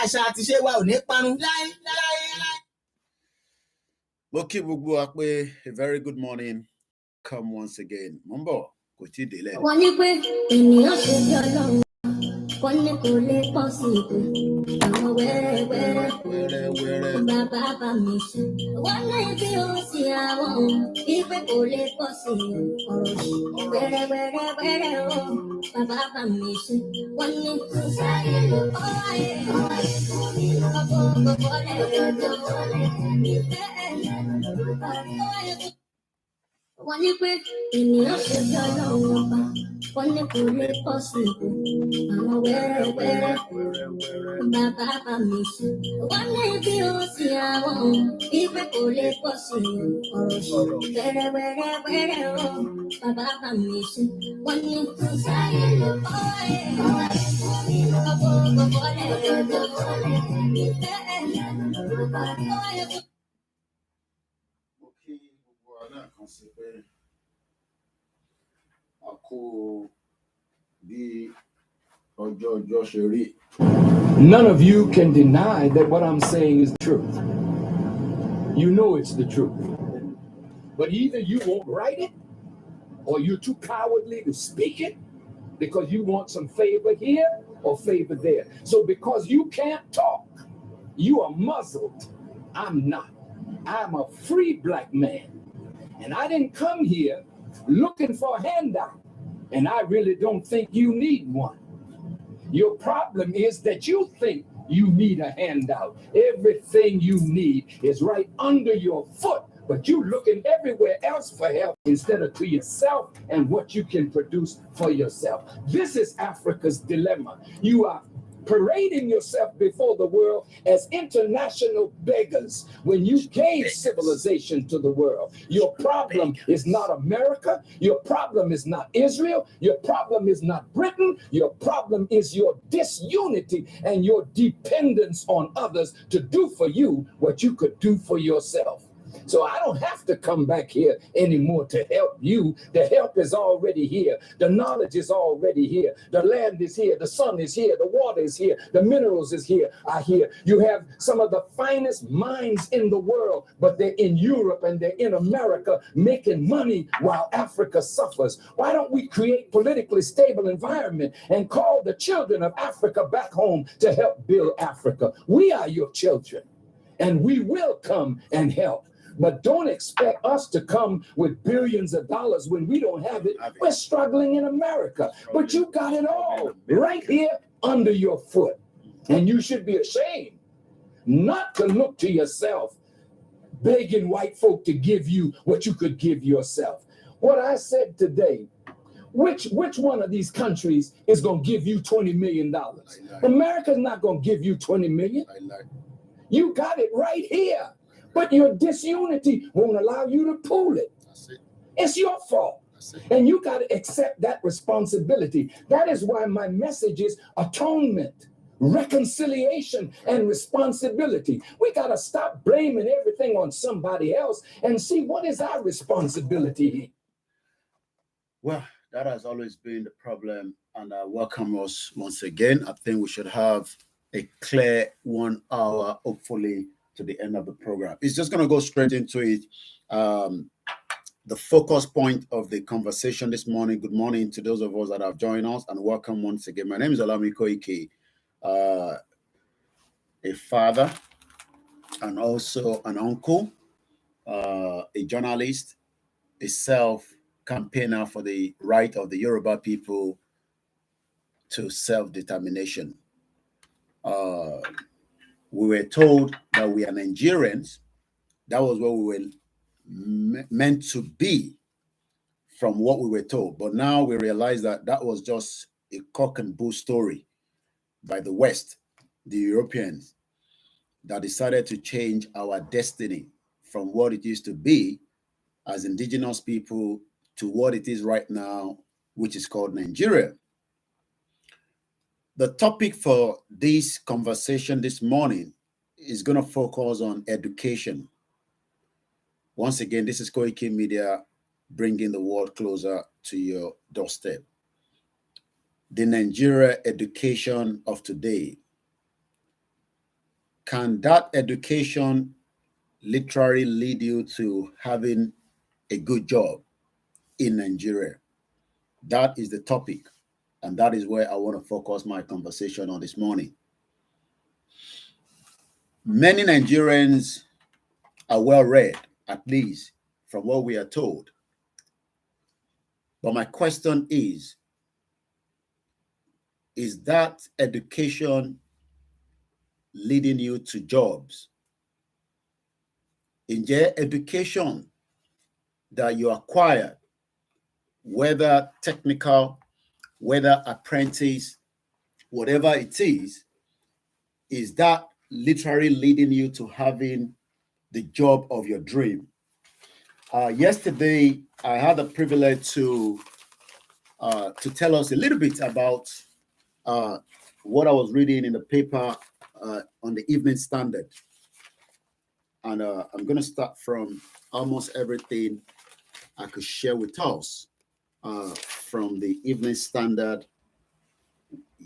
àṣà àti ṣe wa ò ní parun láéláé. Mo kí gbogbo wa pé a very good morning. Come once again. Mumbo, kò tí ì délẹ̀. Wọ́n ní pé ènìyàn ṣe bí Ọlọ́run. Wọ́n ní kò lè pọ̀ sí ipò. Àwọn wẹ́rẹ́wẹ́rẹ́. Bàbá bá mi ṣe. Wọ́n ní bí ó sì àwọn ohun. Ìpè kò lè pọ̀ sí ọ̀rọ̀ ṣe. Wẹ́rẹ́wẹ́rẹ́ o. Bàbá bá mi ṣe. Wọ́n ní sáré ló kọ́ ayé. Gbogbo lẹ́yọ̀dọ̀ ìfẹ́ ẹ̀yà lórúkọ rẹ̀. Wọ́n ní pé ènìyàn ṣe bí Ọlọ́run ọba. Wọ́n ní kò lè pọ̀ sí ipò. Àwọn wẹ́rẹ́wẹ́rẹ́. Bàbá bá mi ṣe. Wọ́n ní bí ó sì àwọn ohun. Ìpè kò lè pọ̀ sí ọ̀rọ̀ ṣe. Wẹ́rẹ́wẹ́rẹ́ o. Bàbá bá mi ṣe. Wọ́n ní sáré ló kọ́ ayé. Gbogbo lẹ́yọ̀dọ̀ ìfẹ́ ẹ̀yà lórúkọ rẹ̀. None of you can deny that what I'm saying is true. You know it's the truth. But either you won't write it or you're too cowardly to speak it because you want some favor here or favor there. So because you can't talk, you are muzzled. I'm not. I'm a free black man. And I didn't come here looking for a handout. And I really don't think you need one. Your problem is that you think you need a handout. Everything you need is right under your foot, but you're looking everywhere else for help instead of to yourself and what you can produce for yourself. This is Africa's dilemma. You are parading yourself before the world as international beggars when you gave civilization to the world. Your problem is not America. Your problem is not Israel. Your problem is not Britain. Your problem is your disunity and your dependence on others to do for you what you could do for yourself. So I don't have to come back here anymore to help you. The help is already here. The knowledge is already here. The land is here. The sun is here. The water is here. The minerals is here. Are here. You have some of the finest minds in the world, but they're in Europe and they're in America making money while Africa suffers. Why don't we create politically stable environment and call the children of Africa back home to help build Africa? We are your children, and we will come and help. But don't expect us to come with billions of dollars when we don't have it. We're struggling in America, but you got it all right here under your foot. And you should be ashamed not to look to yourself, begging white folk to give you what you could give yourself. What I said today, which one of these countries is going to give you $20 million? America's not going to give you $20 million. You got it right here. But your disunity won't allow you to pull it. It's your fault. And you got to accept that responsibility. That is why my message is atonement, reconciliation, and responsibility. We got to stop blaming everything on somebody else and see what is our responsibility. Well, that has always been the problem. And I welcome us once again. I think we should have a clear 1 hour, hopefully, to the end of the program. It's just going to go straight into it. The focus point of the conversation this morning. Good morning to those of us that have joined us, and welcome once again. My name is Olami Koike, a father and also an uncle, a journalist, a self-campaigner for the right of the Yoruba people to self-determination. We were told that we are Nigerians. That was what we were meant to be from what we were told. But now we realize that that was just a cock and bull story by the West, the Europeans, that decided to change our destiny from what it used to be as indigenous people to what it is right now, which is called Nigeria. The topic for this conversation this morning is going to focus on education. Once again, this is Koike Media, bringing the world closer to your doorstep. The Nigeria education of today. can that education literally lead you to having a good job in Nigeria? That is the topic, and that is where I want to focus my conversation on this morning. Many Nigerians are well read, at least from what we are told. But my question is that education leading you to jobs? Ǹjẹ́ education that you acquire, whether technical, whether apprentice, whatever it is that literally leading you to having the job of your dream? Yesterday, I had the privilege to tell us a little bit about what I was reading in the paper on the Evening Standard. And I'm going to start from almost everything I could share with us from the Evening Standard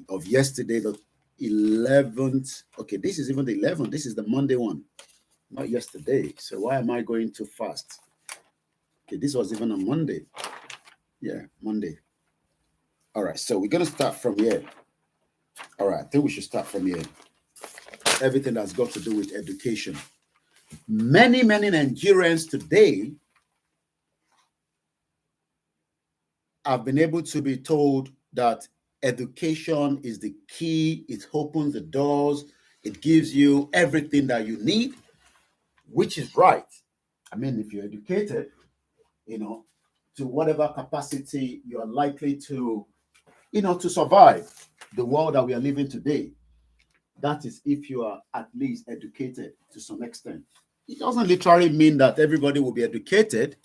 of yesterday, the 11th. Okay, this is even the 11th. This is the Monday one, not yesterday. So why am I going too fast? Okay, this was even on Monday. Yeah, Monday. All right, so we're going to start from here. All right, I think we should start from here. Everything that's got to do with education. Many Nigerians today have been able to be told that education is the key. It opens the doors. It gives you everything that you need, which is right. I mean, if you're educated, to whatever capacity you are likely to, to survive the world that we are living today. That is if you are at least educated to some extent. It doesn't literally mean that everybody will be educated.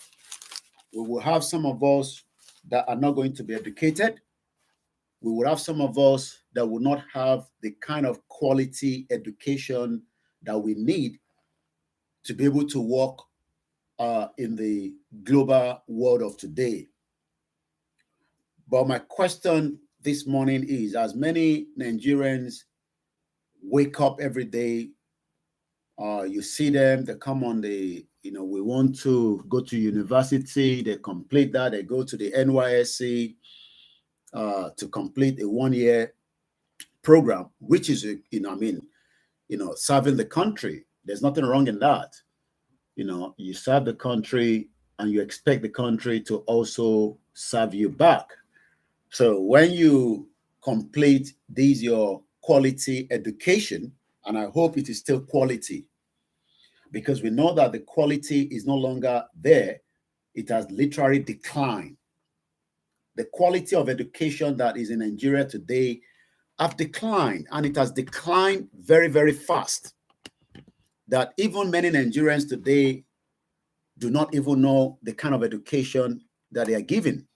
We will have some of us that are not going to be educated. We will have some of us that will not have the kind of quality education that we need to be able to work in the global world of today. But my question this morning is, as many Nigerians wake up every day, you see them, they come on the, we want to go to university, they complete that, they go to the NYSC to complete a 1-year program, which is, serving the country. There's nothing wrong in that. You serve the country and you expect the country to also serve you back. So when you complete your quality education, and I hope it is still quality, because we know that the quality is no longer there. It has literally declined. The quality of education that is in Nigeria today have declined, and it has declined very, very fast. That even many Nigerians today do not even know the kind of education that they are given.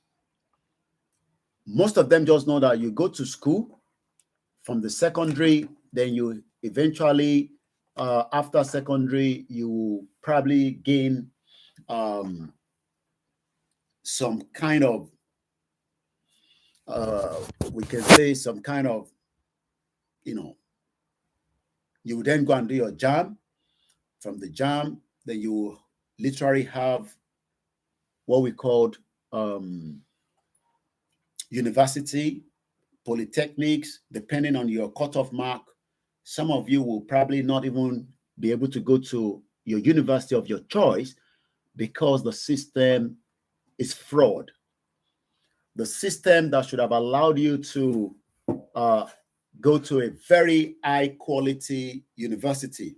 Most of them just know that you go to school from the secondary, then you eventually, after secondary, you probably gain some kind of, we can say some kind of, you then go and do your JAM. From the JAM, then you literally have what we called university, polytechnics, depending on your cutoff mark. Some of you will probably not even be able to go to your university of your choice because the system is fraud. The system that should have allowed you to go to a very high quality university.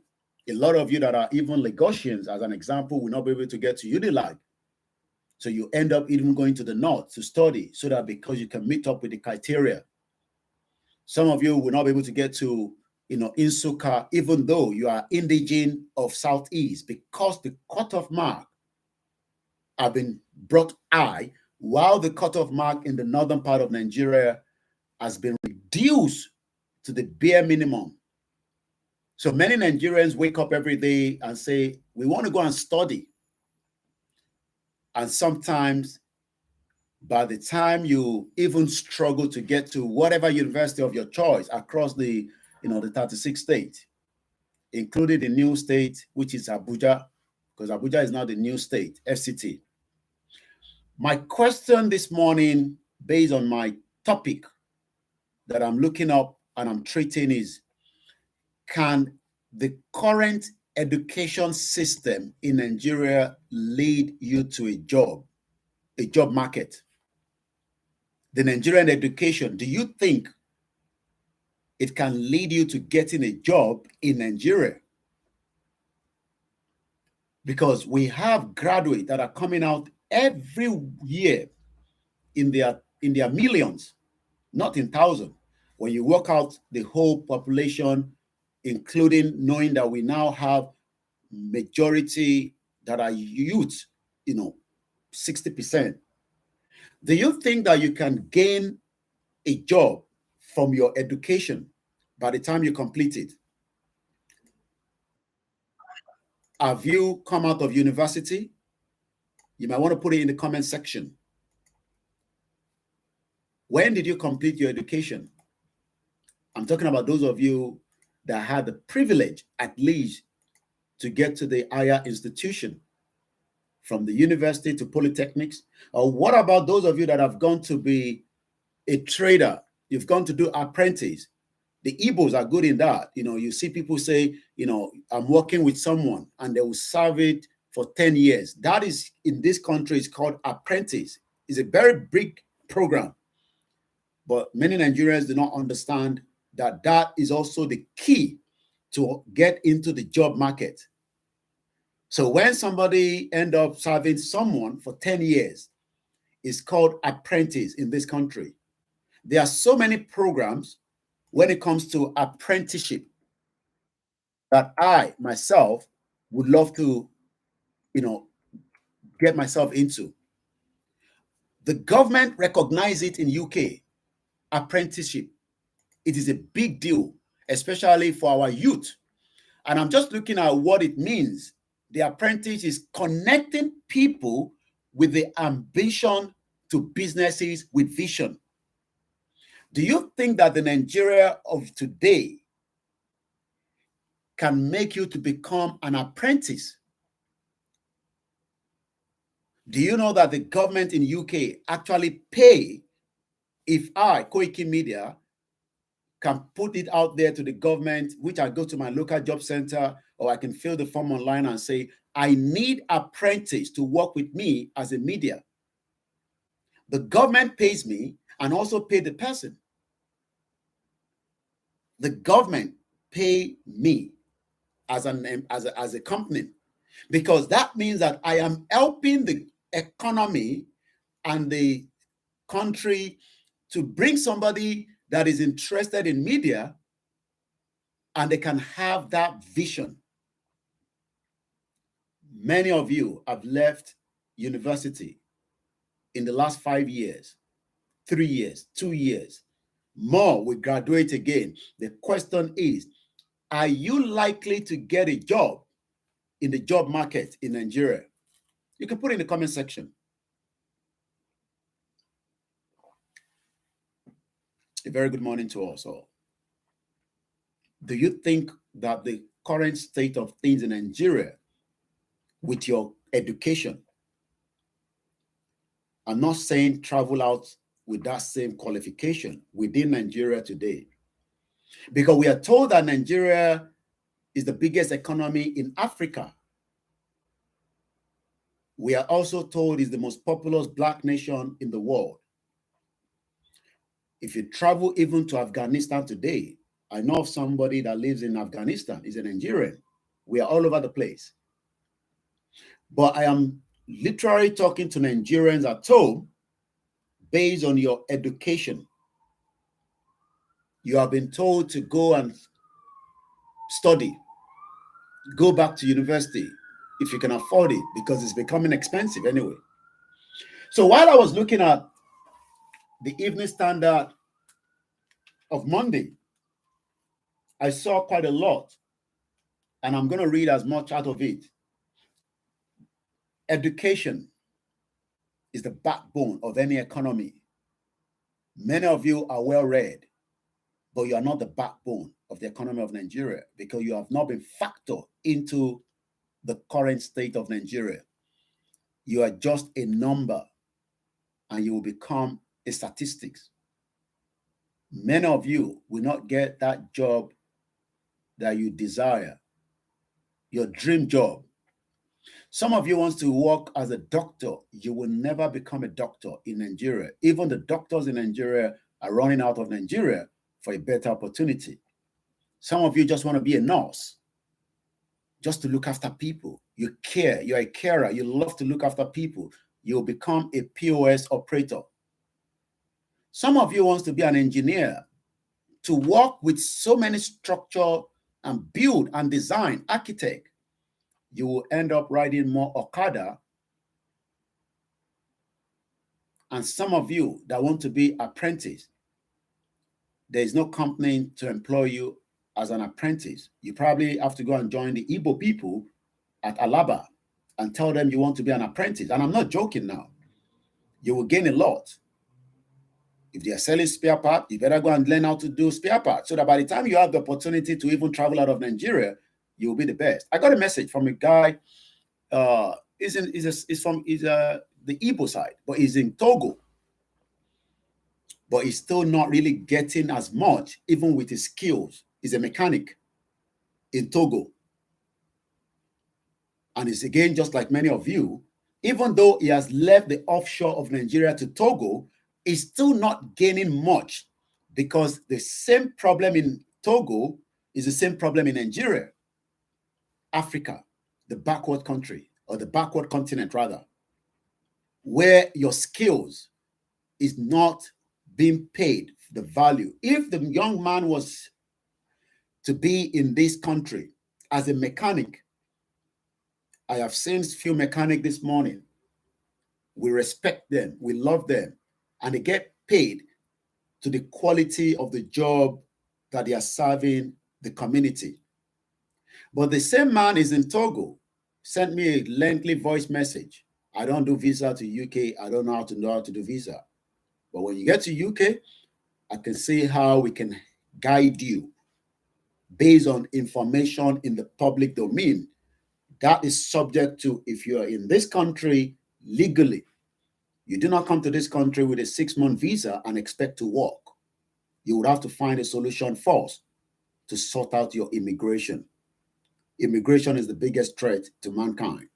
A lot of you that are even Lagosians, as an example, will not be able to get to Unilag. So you end up even going to the north to study so that because you can meet up with the criteria. Some of you will not be able to get to, Nsukka, even though you are indigene of Southeast, because the cutoff mark have been brought high, while the cutoff mark in the northern part of Nigeria has been reduced to the bare minimum. So many Nigerians wake up every day and say, we want to go and study. And sometimes by the time you even struggle to get to whatever university of your choice across the 36 states, including the new state, which is Abuja, because Abuja is now the new state, FCT. My question this morning, based on my topic that I'm looking up and I'm treating, is, can the current education system in Nigeria lead you to a job market? The Nigerian education, do you think it can lead you to getting a job in Nigeria? Because we have graduates that are coming out every year in their millions, not in thousands. When you work out the whole population, including knowing that we now have majority that are youth, 60%. Do you think that you can gain a job from your education by the time you complete it? Have you come out of university? You might want to put it in the comment section. When did you complete your education? I'm talking about those of you that had the privilege, at least, to get to the higher institution, from the university to polytechnics. Or what about those of you that have gone to be a trader? You've gone to do apprentice. The Igbos are good in that. You see people say, I'm working with someone, and they will serve it for 10 years. That is, in this country, is called apprentice. It's a very big program. But many Nigerians do not understand that that is also the key to get into the job market. So when somebody ends up serving someone for 10 years, it's called apprentice in this country. There are so many programs when it comes to apprenticeship that I, myself, would love to, get myself into. The government recognizes it in UK, apprenticeship. It is a big deal, especially for our youth. And I'm just looking at what it means. The apprentice is connecting people with the ambition to businesses with vision. Do you think that the Nigeria of today can make you to become an apprentice? Do you know that the government in UK actually pay, if I, Koiki Media, can put it out there to the government, which I go to my local job center, or I can fill the form online and say, I need apprentice to work with me as a media. The government pays me and also pay the person. The government pay me as a company, because that means that I am helping the economy and the country to bring somebody that is interested in media, and they can have that vision. Many of you have left university in the last 5 years, 3 years, 2 years. More will graduate again. The question is, are you likely to get a job in the job market in Nigeria? You can put it in the comment section. A very good morning to us all. Do you think that the current state of things in Nigeria with your education, I'm not saying travel out with that same qualification within Nigeria today, because we are told that Nigeria is the biggest economy in Africa. We are also told it's the most populous Black nation in the world. If you travel even to Afghanistan today, I know of somebody that lives in Afghanistan, is a Nigerian. We are all over the place. But I am literally talking to Nigerians at home based on your education. You have been told to go and study, go back to university if you can afford it, because it's becoming expensive anyway. So while I was looking at the Evening Standard of Monday, I saw quite a lot, and I'm going to read as much out of it. Education is the backbone of any economy. Many of you are well read, but you are not the backbone. of the economy of Nigeria because you have not been factored into the current state of Nigeria. You are just a number and you will become a statistics. Many of you will not get that job that you desire, your dream job. Some of you want to work as a doctor. You will never become a doctor in Nigeria. Even the doctors in Nigeria are running out of Nigeria for a better opportunity. Some of you just want to be a nurse, just to look after people. You care, you're a carer, you love to look after people. You'll become a POS operator. Some of you want to be an engineer, to work with so many structure and build and design, architect. You will end up riding more Okada. And some of you that want to be apprentice, there is no company to employ you as an apprentice. You probably have to go and join the Igbo people at Alaba and tell them you want to be an apprentice. And I'm not joking now. You will gain a lot. If they are selling spare parts, you better go and learn how to do spare parts so that by the time you have the opportunity to even travel out of Nigeria, you will be the best. I got a message from a guy, he's from the Igbo side, but he's in Togo. But he's still not really getting as much, even with his skills. He's a mechanic in Togo. And it's again, just like many of you, even though he has left the offshore of Nigeria to Togo, he's still not gaining much because the same problem in Togo is the same problem in Nigeria. Africa, the backward country, or the backward continent rather, where your skills is not being paid the value. If the young man was to be in this country as a mechanic, I have seen few mechanics this morning. We respect them, we love them, and they get paid to the quality of the job that they are serving the community. But the same man is in Togo, sent me a lengthy voice message. I don't do visa to UK. I don't know how to do visa. But when you get to UK, I can see how we can guide you based on information in the public domain. That is subject to, if you are in this country legally, you do not come to this country with a 6-month visa and expect to work. You would have to find a solution first to sort out your immigration. Immigration is the biggest threat to mankind.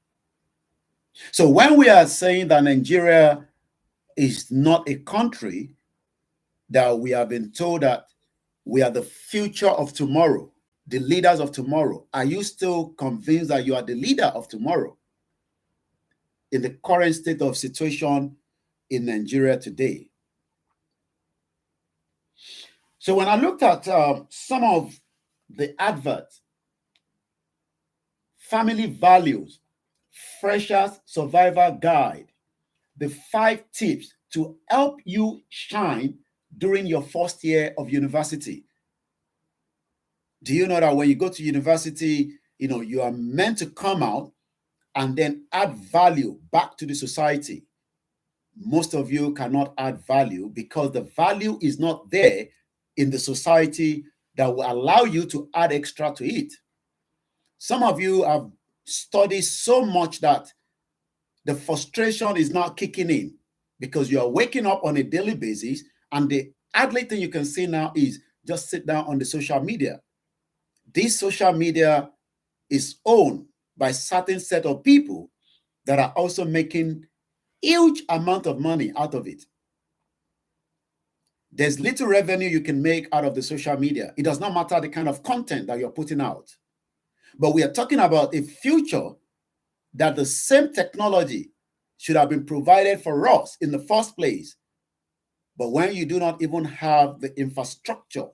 So when we are saying that Nigeria is not a country, that we have been told that we are the future of tomorrow, the leaders of tomorrow, are you still convinced that you are the leader of tomorrow in the current state of situation in Nigeria today? So when I looked at some of the adverts, family values, freshers survival guide, the 5 tips to help you shine during your first year of university. Do you know that when you go to university, you are meant to come out and then add value back to the society? Most of you cannot add value because the value is not there in the society that will allow you to add extra to it. Some of you have studied so much that the frustration is now kicking in because you are waking up on a daily basis, and the only thing you can see now is just sit down on the social media. This social media is owned by a certain set of people that are also making huge amount of money out of it. There's little revenue you can make out of the social media. It does not matter the kind of content that you're putting out. But we are talking about a future that the same technology should have been provided for us in the first place. But when you do not even have the infrastructure,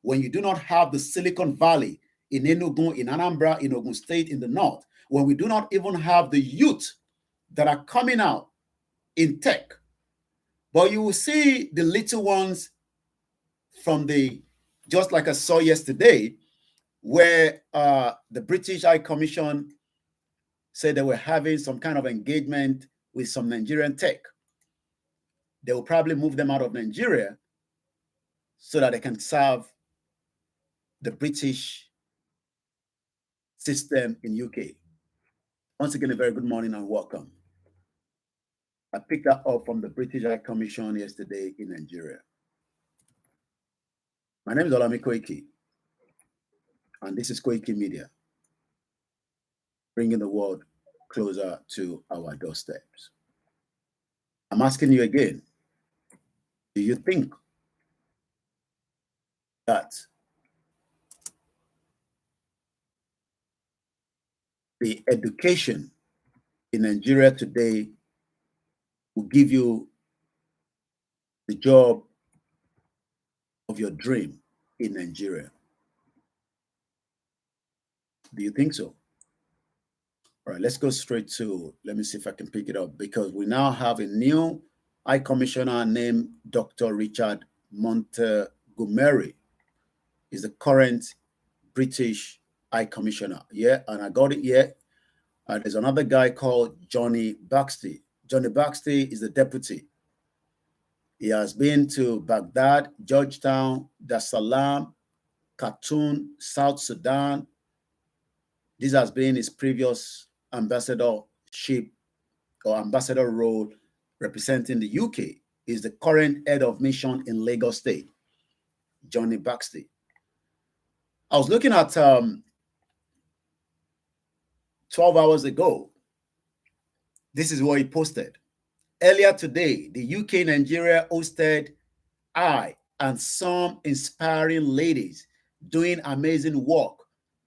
when you do not have the Silicon Valley in Enugu, in Anambra, in Ogun State, in the north, when we do not even have the youth that are coming out in tech, but you will see the little ones from just like I saw yesterday, where the British High Commission said they were having some kind of engagement with some Nigerian tech. They will probably move them out of Nigeria so that they can serve the British system in UK. Once again, a very good morning and welcome. I picked that up from the British High Commission yesterday in Nigeria. My name is Olami Koiki, and this is Koiki Media, bringing the world closer to our doorsteps. I'm asking you again, do you think that the education in Nigeria today will give you the job of your dream in Nigeria? Do you think so? All right, let's go straight to, let me see if I can pick it up, because we now have a new High Commissioner named Dr. Richard Montgomery. He's the current British High Commissioner. Yeah, and I got it here. There's another guy called Johnny Baxter. Johnny Baxter is the deputy. He has been to Baghdad, Georgetown, Dar es Salaam, Khartoum, South Sudan. This has been his previous ambassadorship or ambassador role representing the UK. He's the current head of mission in Lagos State, Johnny Baxter. I was looking at 12 hours ago. This is what he posted. Earlier today, the UK Nigeria hosted I and some inspiring ladies doing amazing work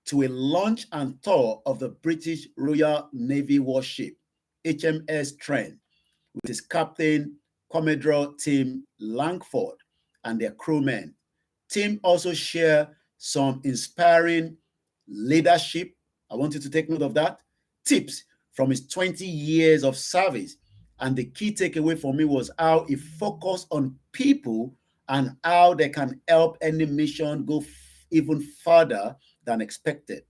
to a launch and tour of the British Royal Navy warship HMS Trent with its captain Commodore Tim Langford and their crewmen. Tim also shared some inspiring leadership, I want you to take note of that, tips from his 20 years of service. And the key takeaway for me was how he focused on people and how they can help any mission go even further than expected.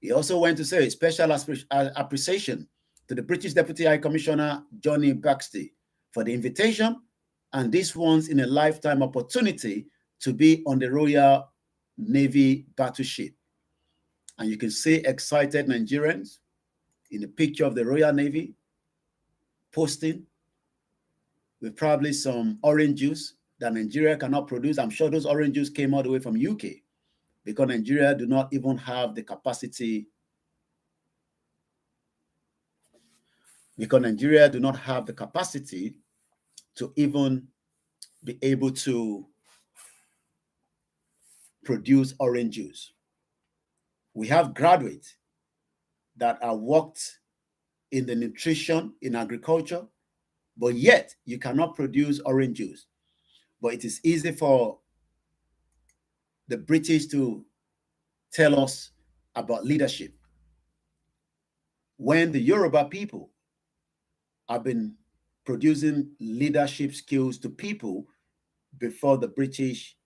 He also went to say a special appreciation to the British Deputy High Commissioner, Johnny Baxter, for the invitation and this once in a lifetime opportunity to be on the Royal Navy battleship. And you can see excited Nigerians in a picture of the Royal Navy posting with probably some orange juice that Nigeria cannot produce. I'm sure those orange juice came all the way from UK because Nigeria do not even have the capacity. Because Nigeria do not have the capacity to even be able to produce orange juice. We have graduates that are worked in the nutrition, in agriculture, but yet you cannot produce orange juice. But it is easy for the British to tell us about leadership when the Yoruba people have been producing leadership skills to people before the British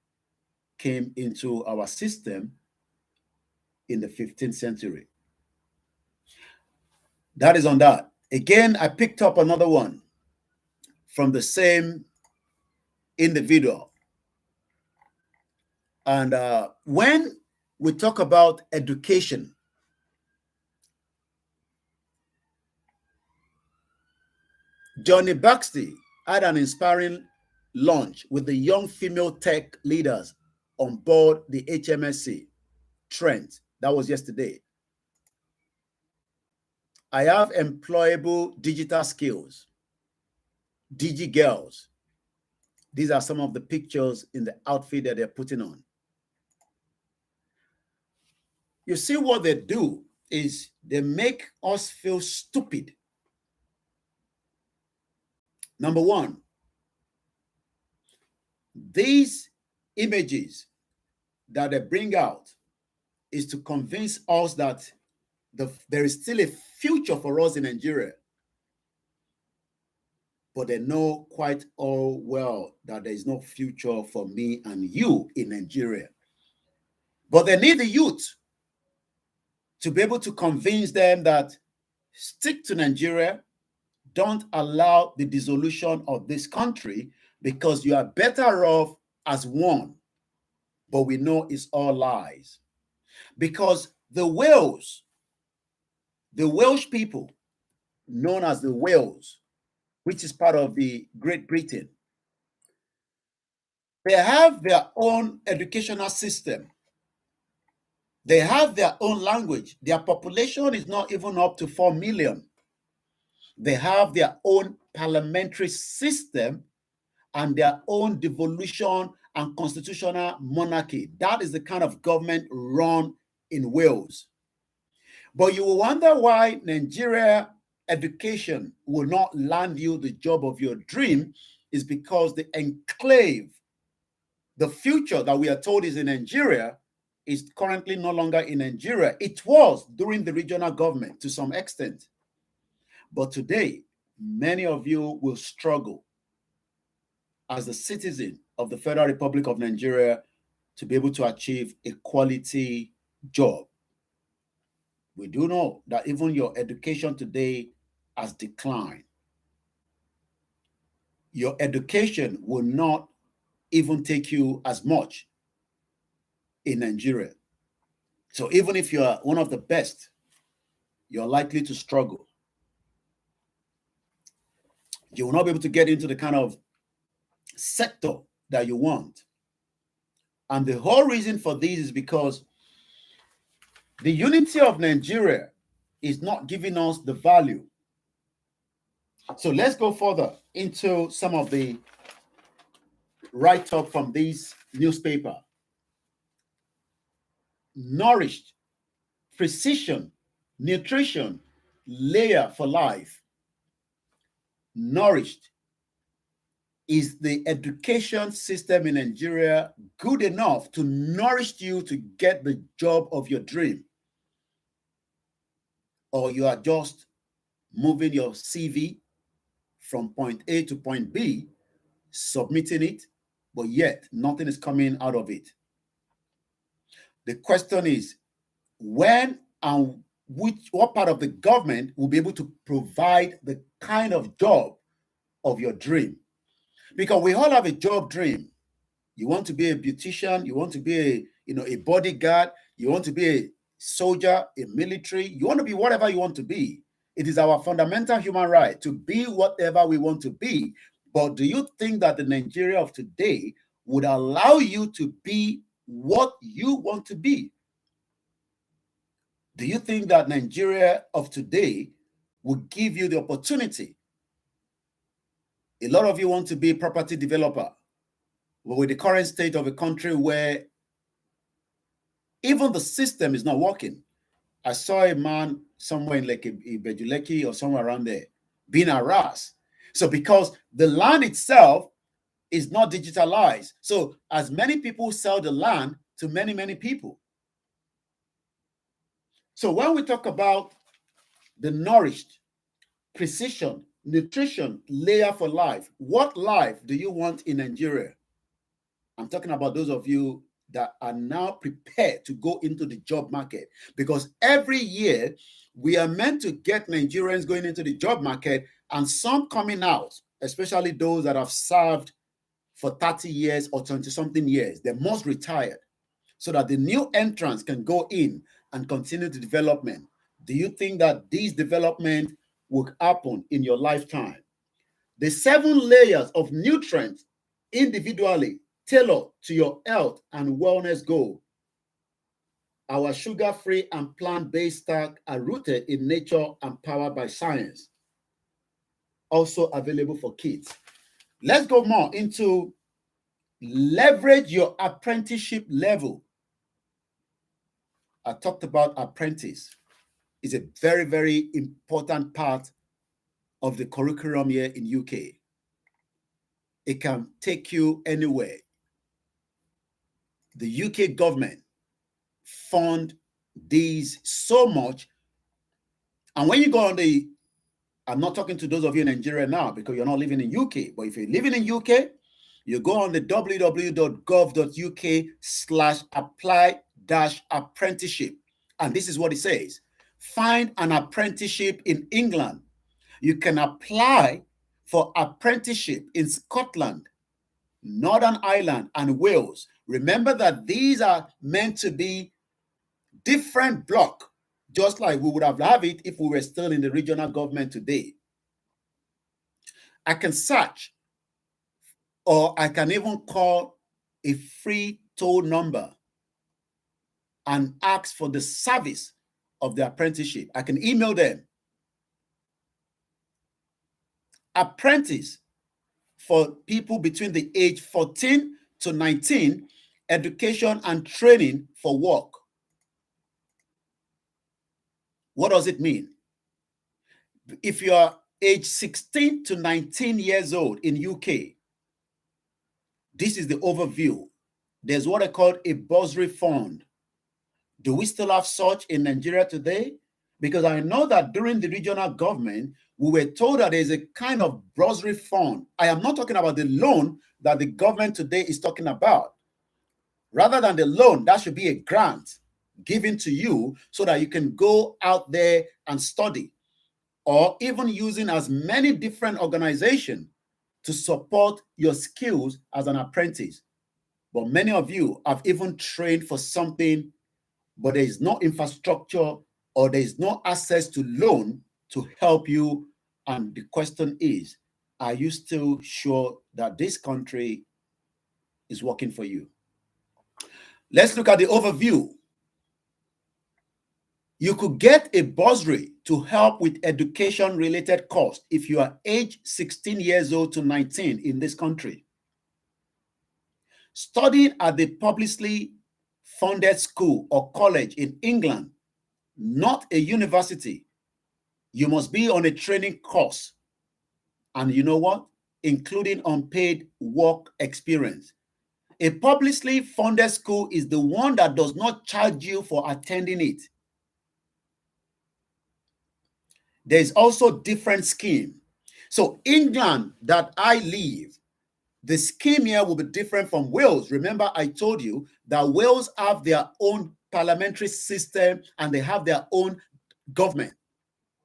came into our system in the 15th century. That is on that. Again, I picked up another one from the same individual. And when we talk about education, Johnny Baxter had an inspiring launch with the young female tech leaders on board the HMSC Trent. That was yesterday. I have employable digital skills, Digi girls. These are some of the pictures in the outfit that they're putting on. You see, what they do is they make us feel stupid. Number one, these images that they bring out is to convince us that there is still a future for us in Nigeria. But they know quite all well that there is no future for me and you in Nigeria. But they need the youth to be able to convince them that stick to Nigeria, don't allow the dissolution of this country because you are better off as one but we know it's all lies. Because the Welsh people, known as the Wales, which is part of the Great Britain, they have their own educational system. They have their own language. Their population is not even up to 4 million. They have their own parliamentary system and their own devolution and constitutional monarchy. That is the kind of government run in Wales. But you will wonder why Nigeria education will not land you the job of your dream is because the enclave, the future that we are told is in Nigeria, is currently no longer in Nigeria. It was during the regional government to some extent. But today, many of you will struggle as a citizen of the Federal Republic of Nigeria to be able to achieve a quality job. We do know that even your education today has declined. Your education will not even take you as much in Nigeria. So even if you are one of the best, you're likely to struggle. You will not be able to get into the kind of sector that you want. And the whole reason for this is because the unity of Nigeria is not giving us the value. So let's go further into some of the write-up from this newspaper. Nourished, precision, nutrition, layer for life. Nourished. Is the education system in Nigeria good enough to nourish you to get the job of your dream? Or you are just moving your CV from point A to point B, submitting it, but yet nothing is coming out of it. The question is, when and what part of the government will be able to provide the kind of job of your dream? Because we all have a job dream. You want to be a beautician, you want to be a bodyguard, you want to be a soldier, a military, you want to be whatever you want to be. It is our fundamental human right to be whatever we want to be. But do you think that the Nigeria of today would allow you to be what you want to be? Do you think that Nigeria of today would give you the opportunity? A lot of you want to be a property developer. But with the current state of a country where even the system is not working. I saw a man somewhere in like Bejuleki or somewhere around there being harassed. So because the land itself is not digitalized. So as many people sell the land to many, many people. So when we talk about the nourished, precision, nutrition, layer for life, what life do you want in Nigeria? I'm talking about those of you that are now prepared to go into the job market, because every year we are meant to get Nigerians going into the job market and some coming out, especially those that have served for 30 years or 20-something years. They must retire so that the new entrants can go in and continue the development. Do you think that this development will happen in your lifetime? The 7 layers of nutrients individually tailored to your health and wellness goal. Our sugar-free and plant-based stack are rooted in nature and powered by science. Also available for kids. Let's go more into leverage your apprenticeship level. I talked about apprentice. It's a very, very important part of the curriculum here in UK. It can take you anywhere. The UK government fund these so much. And when you go on I'm not talking to those of you in Nigeria now because you're not living in UK, but if you're living in UK, you go on the www.gov.uk/apply-apprenticeship. And this is what it says. Find an apprenticeship in England. You can apply for apprenticeship in Scotland, Northern Ireland, and Wales Remember that these are meant to be different block, just like we would have it if we were still in the regional government today. I can search, or I can even call a free toll number and ask for the service of the apprenticeship. I can email them. Apprentice for people between the age 14 to 19, education and training for work. What does it mean? If you are age 16 to 19 years old in UK, this is the overview. There's what I call a bursary fund. Do we still have such in Nigeria today? Because I know that during the regional government, we were told that there's a kind of bursary fund. I am not talking about the loan that the government today is talking about. Rather than the loan, that should be a grant given to you so that you can go out there and study, or even using as many different organizations to support your skills as an apprentice. But many of you have even trained for something, but there is no infrastructure or there is no access to loan to help you. And the question is, are you still sure that this country is working for you? Let's look at the overview. You could get a bursary to help with education-related costs if you are age 16 years old to 19 in this country. Studying at the publicly funded school or college in England, not a university, you must be on a training course. And you know what? Including unpaid work experience. A publicly funded school is the one that does not charge you for attending it. There is also different scheme. So England that I live, the scheme here will be different from Wales. Remember, I told you that Wales have their own parliamentary system and they have their own government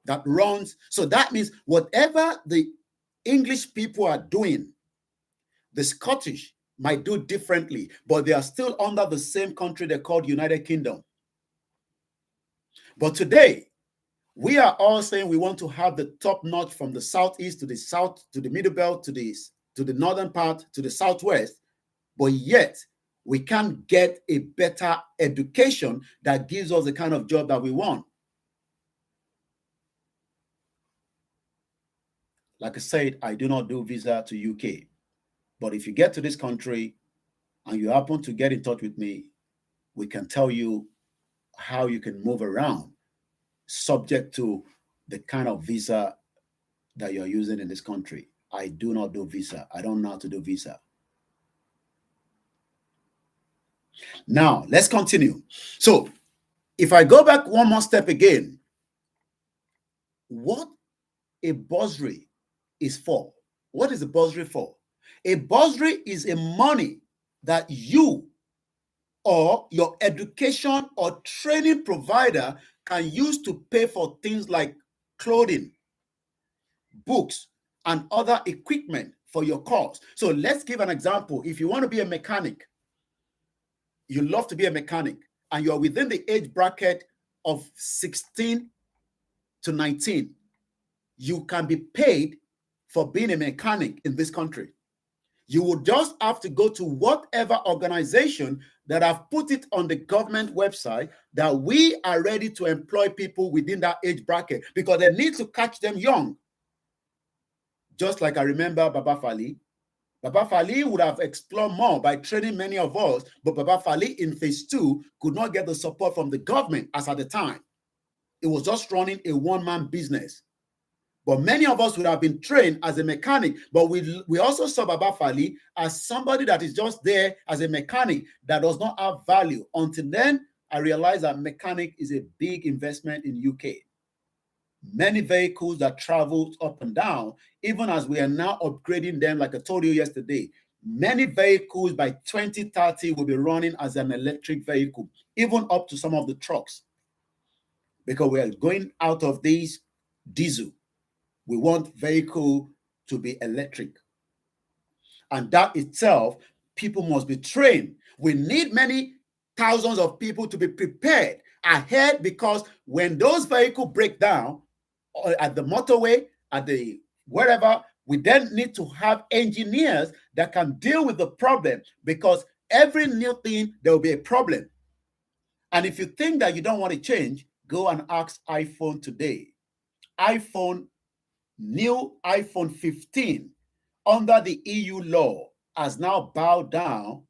that runs. So that means whatever the English people are doing, the Scottish might do differently, but they are still under the same country they called United Kingdom. But today, we are all saying we want to have the top notch from the southeast to the south, to the middle belt, to the northern part, to the southwest, but yet we can't get a better education that gives us the kind of job that we want. Like I said, I do not do visa to UK, but if you get to this country and you happen to get in touch with me, we can tell you how you can move around subject to the kind of visa that you're using in this country. I do not do visa. I don't know how to do visa. Now, let's continue. So, if I go back one more step again, what a bursary is for. What is a bursary for? A bursary is a money that you or your education or training provider can use to pay for things like clothing, books, and other equipment for your course. So let's give an example. If you want to be a mechanic, you love to be a mechanic, and you're within the age bracket of 16 to 19, you can be paid for being a mechanic in this country. You will just have to go to whatever organization that have put it on the government website that we are ready to employ people within that age bracket, because they need to catch them young. Just like I remember Baba Fali. Baba Fali would have explored more by training many of us, but Baba Fali in phase 2 could not get the support from the government as at the time. It was just running a one-man business. But many of us would have been trained as a mechanic, but we also saw Baba Fali as somebody that is just there as a mechanic that does not have value. Until then, I realized that mechanic is a big investment in UK. Many vehicles that travel up and down, even as we are now upgrading them, like I told you yesterday, many vehicles by 2030 will be running as an electric vehicle, even up to some of the trucks, because we are going out of these diesel. We want vehicle to be electric. And that itself, people must be trained. We need many thousands of people to be prepared ahead, because when those vehicles break down at the motorway, at the wherever, we then need to have engineers that can deal with the problem, because every new thing, there will be a problem. And if you think that you don't want to change, go and ask iPhone today. New iPhone 15 under the EU law has now bowed down,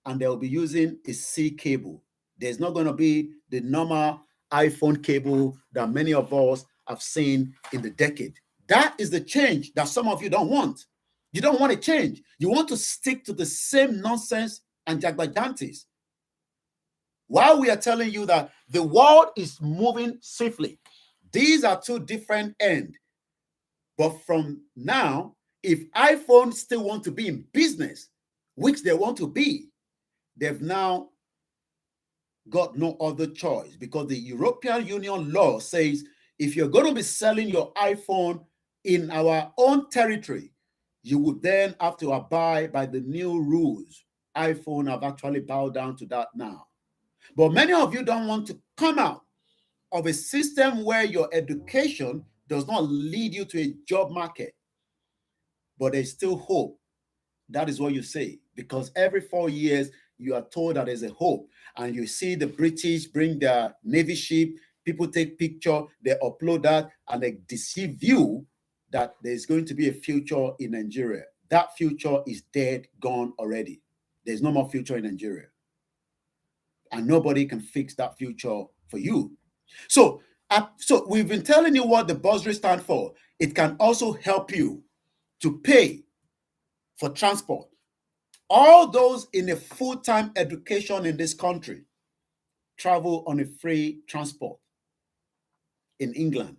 and they'll be using a C cable. There's not going to be the normal iPhone cable that many of us have seen in the decade. That is the change that some of you don't want. You don't want to change. You want to stick to the same nonsense and jagbajantis. While we are telling you that the world is moving swiftly, these are two different ends. But from now, if iPhone still want to be in business, which they want to be, they've now got no other choice, because the European Union law says if you're going to be selling your iPhone in our own territory, you would then have to abide by the new rules. iPhone have actually bowed down to that now. But many of you don't want to come out of a system where your education does not lead you to a job market. But there's still hope. That is what you say, because every 4 years you are told that there's a hope, and you see the British bring their Navy ship, people take picture, they upload that, and they deceive you that there's going to be a future in Nigeria. That future is dead, gone already. There's no more future in Nigeria. And nobody can fix that future for you. So we've been telling you what the bursary stands for. It can also help you to pay for transport. All those in a full-time education in this country travel on a free transport. In England,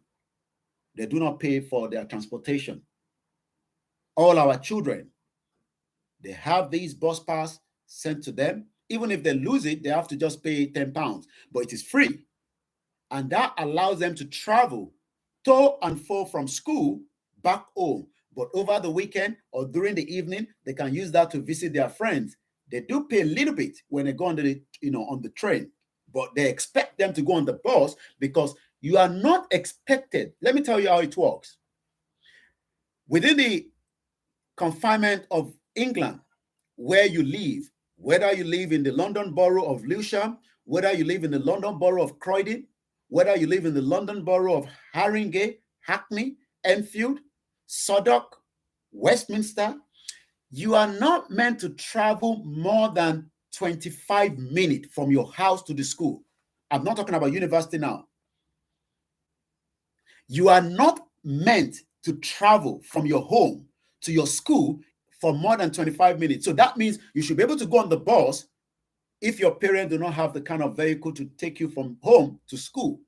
they do not pay for their transportation. All our children, they have these bus pass sent to them. Even if they lose it, they have to just pay £10, but it is free. And that allows them to travel to and fro from school back home. But over the weekend or during the evening, they can use that to visit their friends. They do pay a little bit when they go on the train, but they expect them to go on the bus, because you are not expected. Let me tell you how it works. Within the confinement of England, where you live, whether you live in the London borough of Lewisham, whether you live in the London borough of Croydon, whether you live in the London borough of Haringey, Hackney, Enfield, Southwark, Westminster, you are not meant to travel more than 25 minutes from your house to the school. I'm not talking about university now. You are not meant to travel from your home to your school for more than 25 minutes. So that means you should be able to go on the bus if your parents do not have the kind of vehicle to take you from home to school,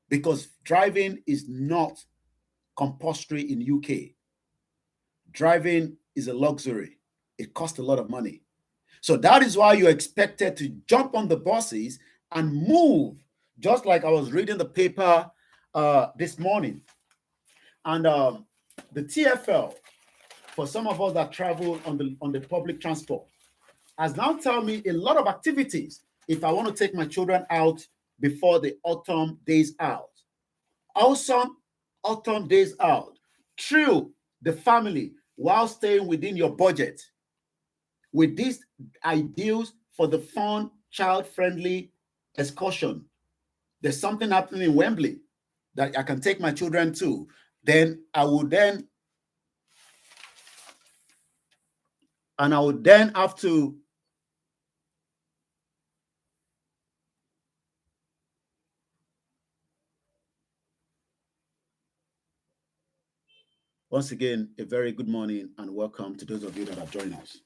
because driving is not compulsory in UK. Driving is a luxury. It costs a lot of money. So that is why you're expected to jump on the buses and move. Just like I was reading the paper this morning, and the TFL, for some of us that travel on the public transport, has now told me a lot of activities if I want to take my children out before the autumn days out. Awesome autumn days out. Thrill the family while staying within your budget with these ideals for the fun, child-friendly excursion. There's something happening in Wembley that I can take my children to. Then I would then have to once again, a very good morning and welcome to those of you that have joined us.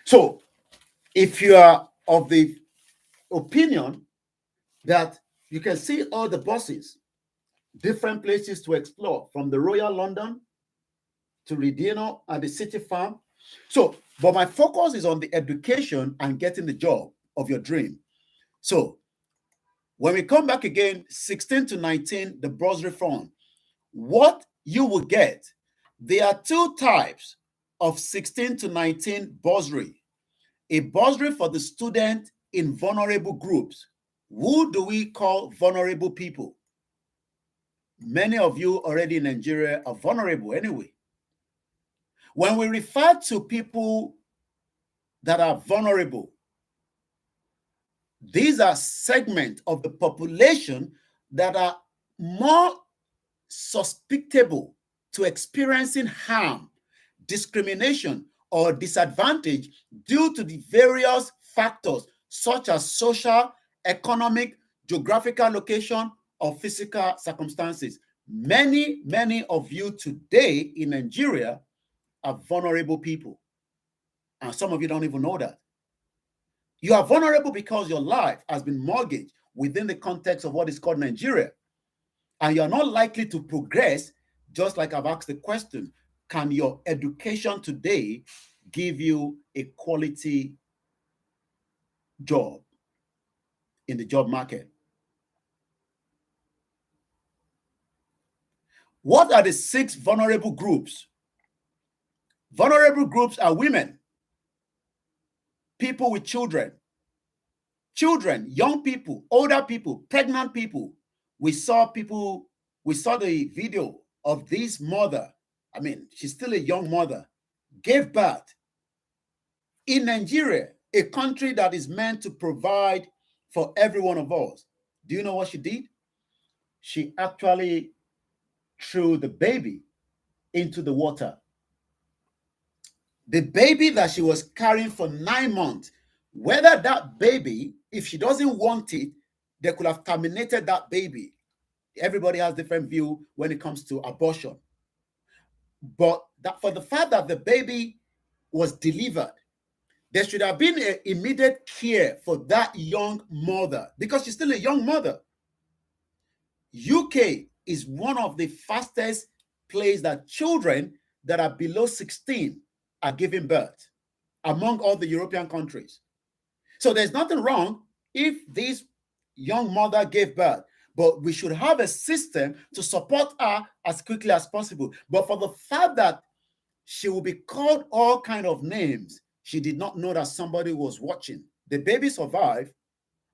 So, if you are of the opinion that you can see all the buses, different places to explore, from the Royal London to Redino and the City Farm. So, but my focus is on the education and getting the job of your dream. So, when we come back again, 16 to 19, the bursary fund, what you will get, there are two types of 16 to 19 bursary. a bursary for the student in vulnerable groups. Who do we call vulnerable people? Many of you already in Nigeria are vulnerable anyway. When we refer to people that are vulnerable, these are segments of the population that are more susceptible to experiencing harm, discrimination, or disadvantage due to the various factors such as social, economic, geographical location, or physical circumstances. Many of you today in Nigeria are vulnerable people. And some of you don't even know that. You are vulnerable because your life has been mortgaged within the context of what is called Nigeria. And you're not likely to progress, just like I've asked the question, can your education today give you a quality job in the job market? What are the 6 vulnerable groups? Vulnerable groups are women, people with children, young people, older people, pregnant people. We saw the video of this mother. I mean, she's still a young mother, gave birth in Nigeria, a country that is meant to provide for every one of us. Do you know what she did? She actually threw the baby into the water. The baby that she was carrying for 9 months, whether that baby, if she doesn't want it, they could have terminated that baby. Everybody has different view when it comes to abortion. But that for the fact that the baby was delivered, there should have been an immediate care for that young mother because she's still a young mother. UK is one of the fastest places that children that are below 16 are giving birth among all the European countries. So there's nothing wrong if this young mother gave birth, but we should have a system to support her as quickly as possible. But for the fact that she will be called all kind of names, she did not know that somebody was watching. The baby survived,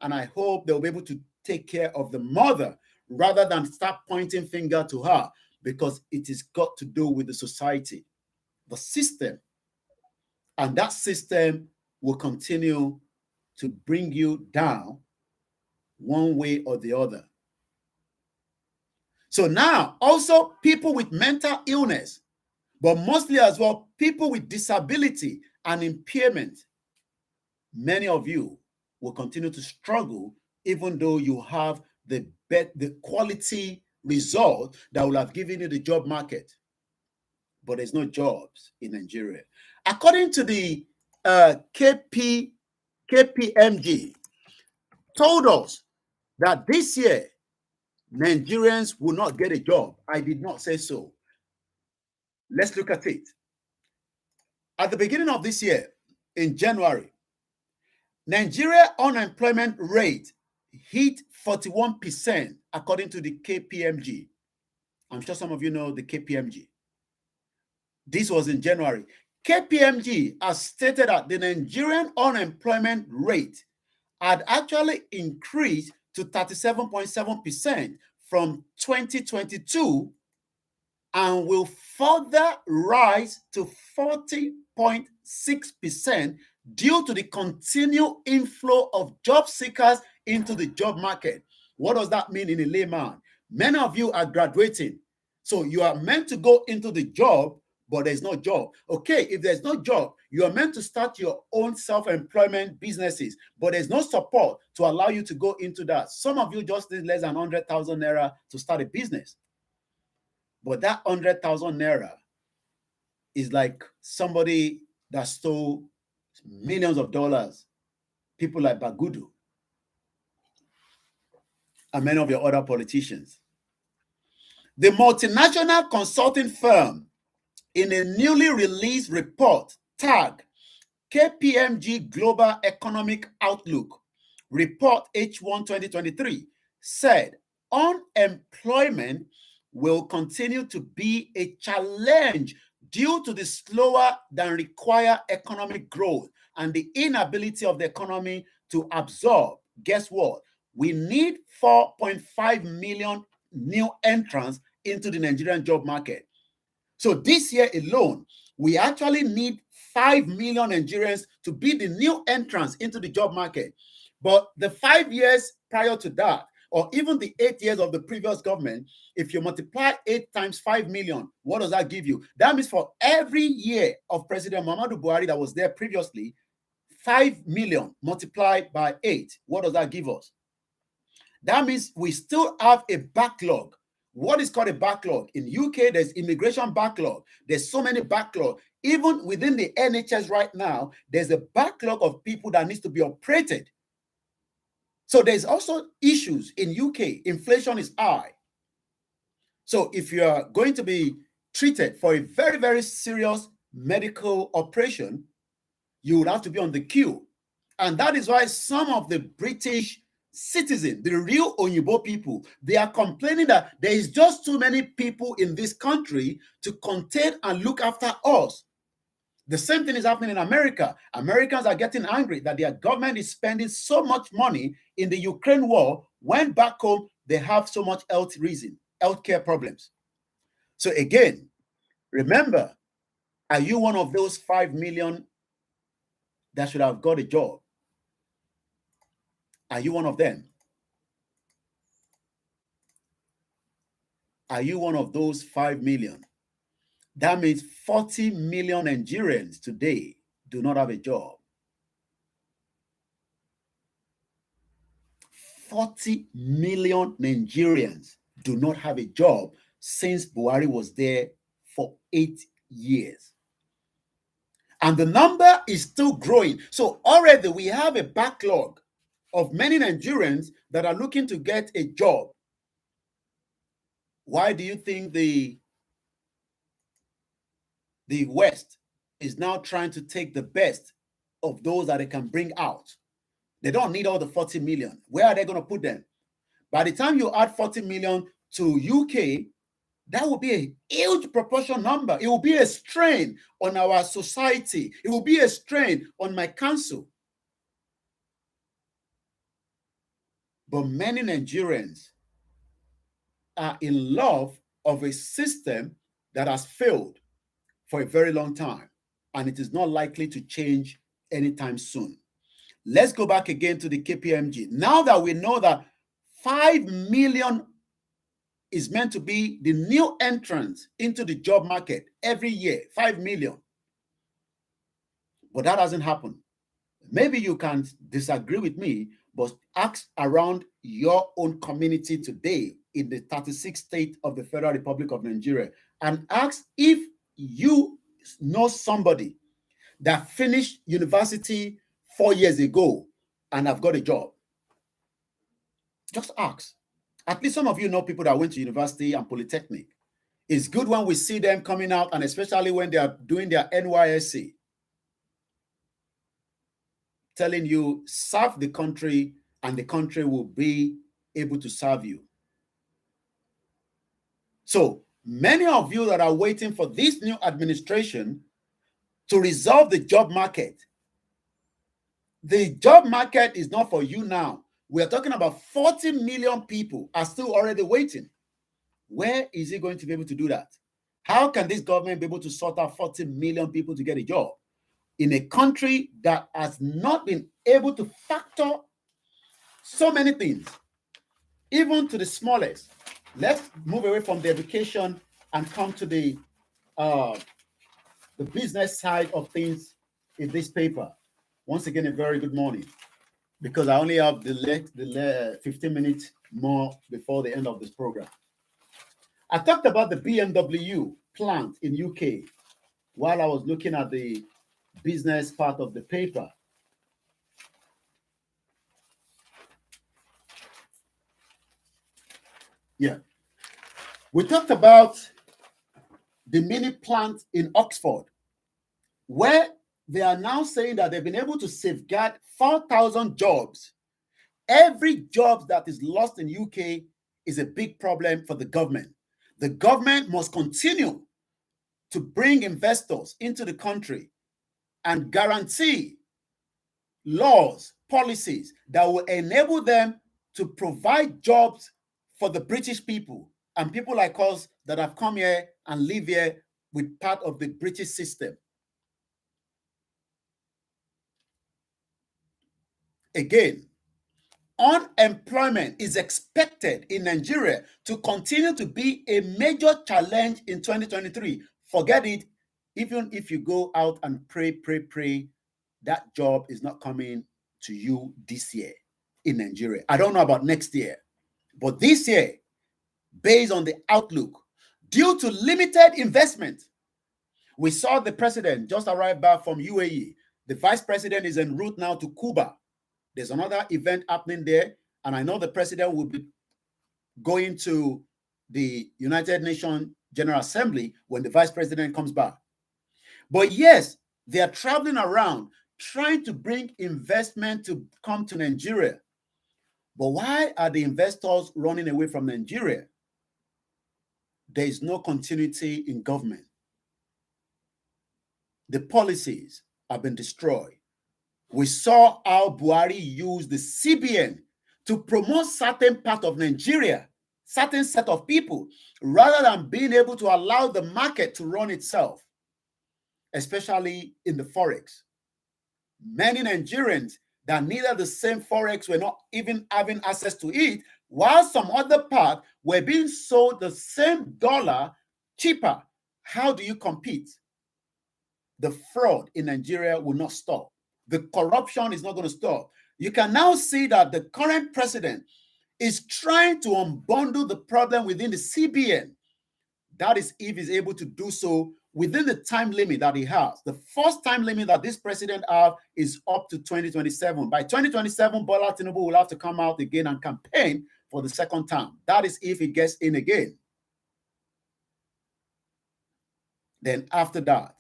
and I hope they'll be able to take care of the mother rather than start pointing finger to her, because it is got to do with the society, the system. And that system will continue to bring you down one way or the other. So now, also people with mental illness, but mostly as well, people with disability and impairment. Many of you will continue to struggle even though you have the quality result that will have given you the job market. But there's no jobs in Nigeria. According to the KPMG, told us that this year, Nigerians will not get a job. I did not say so. Let's look at it. At the beginning of this year, in January, Nigeria unemployment rate hit 41%, according to the KPMG. I'm sure some of you know the KPMG. This was in January. KPMG has stated that the Nigerian unemployment rate had actually increased to 37.7% from 2022 and will further rise to 40.6% due to the continued inflow of job seekers into the job market. What does that mean in a layman? Many of you are graduating, so you are meant to go into the job, but there's no job. Okay, if there's no job, you are meant to start your own self-employment businesses, but there's no support to allow you to go into that. Some of you just need less than 100,000 naira to start a business. But that 100,000 naira is like somebody that stole millions of dollars. People like Bagudu and many of your other politicians. The multinational consulting firm, in a newly released report tagged KPMG Global Economic Outlook Report H1 2023, said unemployment will continue to be a challenge due to the slower than required economic growth and the inability of the economy to absorb, guess what? We need 4.5 million new entrants into the Nigerian job market. So this year alone, we actually need 5 million Nigerians to be the new entrants into the job market. But the 5 years prior to that, or even the 8 years of the previous government, if you multiply 8 times 5 million, what does that give you? That means for every year of President Muhammadu Buhari that was there previously, 5 million multiplied by 8, what does that give us? That means we still have a backlog. What is called a backlog? In UK, there's immigration backlog. There's so many backlog. Even within the NHS right now, there's a backlog of people that needs to be operated. So there's also issues in UK. Inflation is high. So if you are going to be treated for a very, very serious medical operation, you would have to be on the queue. And that is why some of the British citizens, the real Onyibo people, they are complaining that there is just too many people in this country to contain and look after us. The same thing is happening in America. Americans are getting angry that their government is spending so much money in the Ukraine war when back home they have so much healthcare problems. So again, remember, are you one of those 5 million that should have got a job? Are you one of them? Are you one of those 5 million? That means 40 million Nigerians today do not have a job. 40 million Nigerians do not have a job since Buhari was there for 8 years. And the number is still growing. So already we have a backlog of many Nigerians that are looking to get a job. Why do you think the West is now trying to take the best of those that they can bring out? They don't need all the 40 million. Where are they going to put them? By the time you add 40 million to UK, that will be a huge proportion number. It will be a strain on our society. It will be a strain on my council. But many Nigerians are in love of a system that has failed for a very long time, and it is not likely to change anytime soon. Let's go back again to the KPMG. Now that we know that 5 million is meant to be the new entrance into the job market every year, 5 million. But that hasn't happened. Maybe you can disagree with me, but ask around your own community today in the 36th state of the Federal Republic of Nigeria and ask if you know somebody that finished university 4 years ago and have got a job. Just ask. At least some of you know people that went to university and polytechnic. It's good when we see them coming out, and especially when they are doing their NYSC, telling you, serve the country, and the country will be able to serve you. So many of you that are waiting for this new administration to resolve the job market, the job market is not for you now. We are talking about 40 million people are still already waiting. Where is he going to be able to do that? How can this government be able to sort out 40 million people to get a job in a country that has not been able to factor so many things, even to the smallest? Let's move away from the education and come to the business side of things in this paper. Once again, a very good morning, because I only have the 15 minutes more before the end of this program. I talked about the BMW plant in UK while I was looking at the business part of the paper. Yeah. We talked about the mini plant in Oxford, where they are now saying that they've been able to safeguard 4,000 jobs. Every job that is lost in UK is a big problem for the government. The government must continue to bring investors into the country and guarantee laws, policies that will enable them to provide jobs for the British people and people like us that have come here and live here with part of the British system. Again, unemployment is expected in Nigeria to continue to be a major challenge in 2023. Forget it. Even if you go out and pray, that job is not coming to you this year in Nigeria. I don't know about next year, but this year, based on the outlook, due to limited investment, we saw the president just arrived back from UAE. The vice president is en route now to Cuba. There's another event happening there, and I know the president will be going to the United Nations General Assembly when the vice president comes back. But yes, they are traveling around trying to bring investment to come to Nigeria. But why are the investors running away from Nigeria? There is no continuity in government. The policies have been destroyed. We saw how Buhari used the CBN to promote certain part of Nigeria, certain set of people, rather than being able to allow the market to run itself, especially in the Forex. Many Nigerians that needed the same Forex were not even having access to it, while some other part were being sold the same dollar cheaper. How do you compete? The fraud in Nigeria will not stop. The corruption is not going to stop. You can now see that the current president is trying to unbundle the problem within the CBN. That is if he's able to do so within the time limit that he has. The first time limit that this president has is up to 2027. By 2027, Bola Tinubu will have to come out again and campaign for the second term. That is if he gets in again. Then after that,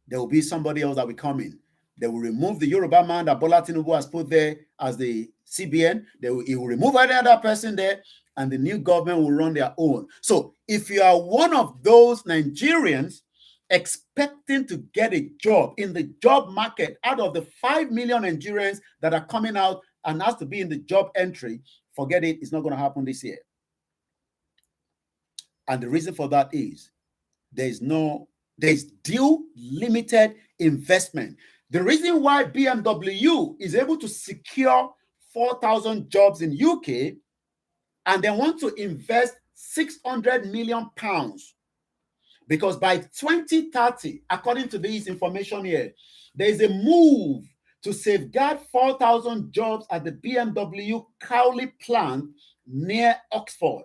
there will be somebody else that will come in. They will remove the Yoruba man that Bola Tinubu has put there as the CBN. He will remove any other person there, and the new government will run their own. So if you are one of those Nigerians expecting to get a job in the job market, out of the 5 million Nigerians that are coming out and has to be in the job entry, forget it, it's not going to happen this year. And the reason for that is there's due limited investment. The reason why BMW is able to secure 4,000 jobs in UK and they want to invest 600 million pounds, because by 2030, according to this information here, there is a move to safeguard 4,000 jobs at the BMW Cowley plant near Oxford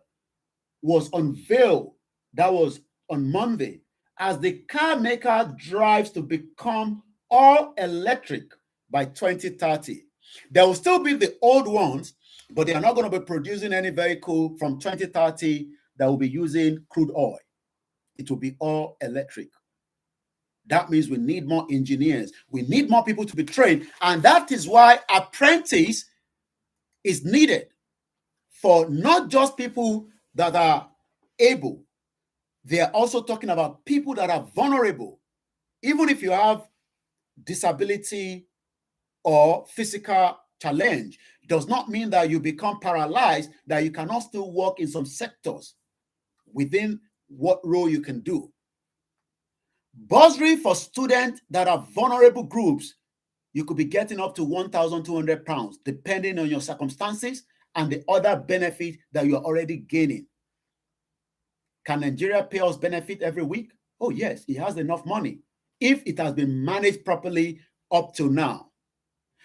was unveiled. That was on Monday, as the car maker drives to become all electric by 2030. There will still be the old ones, but they are not going to be producing any vehicle from 2030 that will be using crude oil. It will be all electric. That means we need more engineers. We need more people to be trained. And that is why apprentice is needed for not just people that are able. They are also talking about people that are vulnerable. Even if you have disability or physical challenge, does not mean that you become paralyzed, that you cannot still work in some sectors within what role you can do. Bursary for students that are vulnerable groups, you could be getting up to 1,200 pounds, depending on your circumstances and the other benefit that you're already gaining. Can Nigeria pay us benefit every week? Oh, yes, it has enough money if it has been managed properly up till now.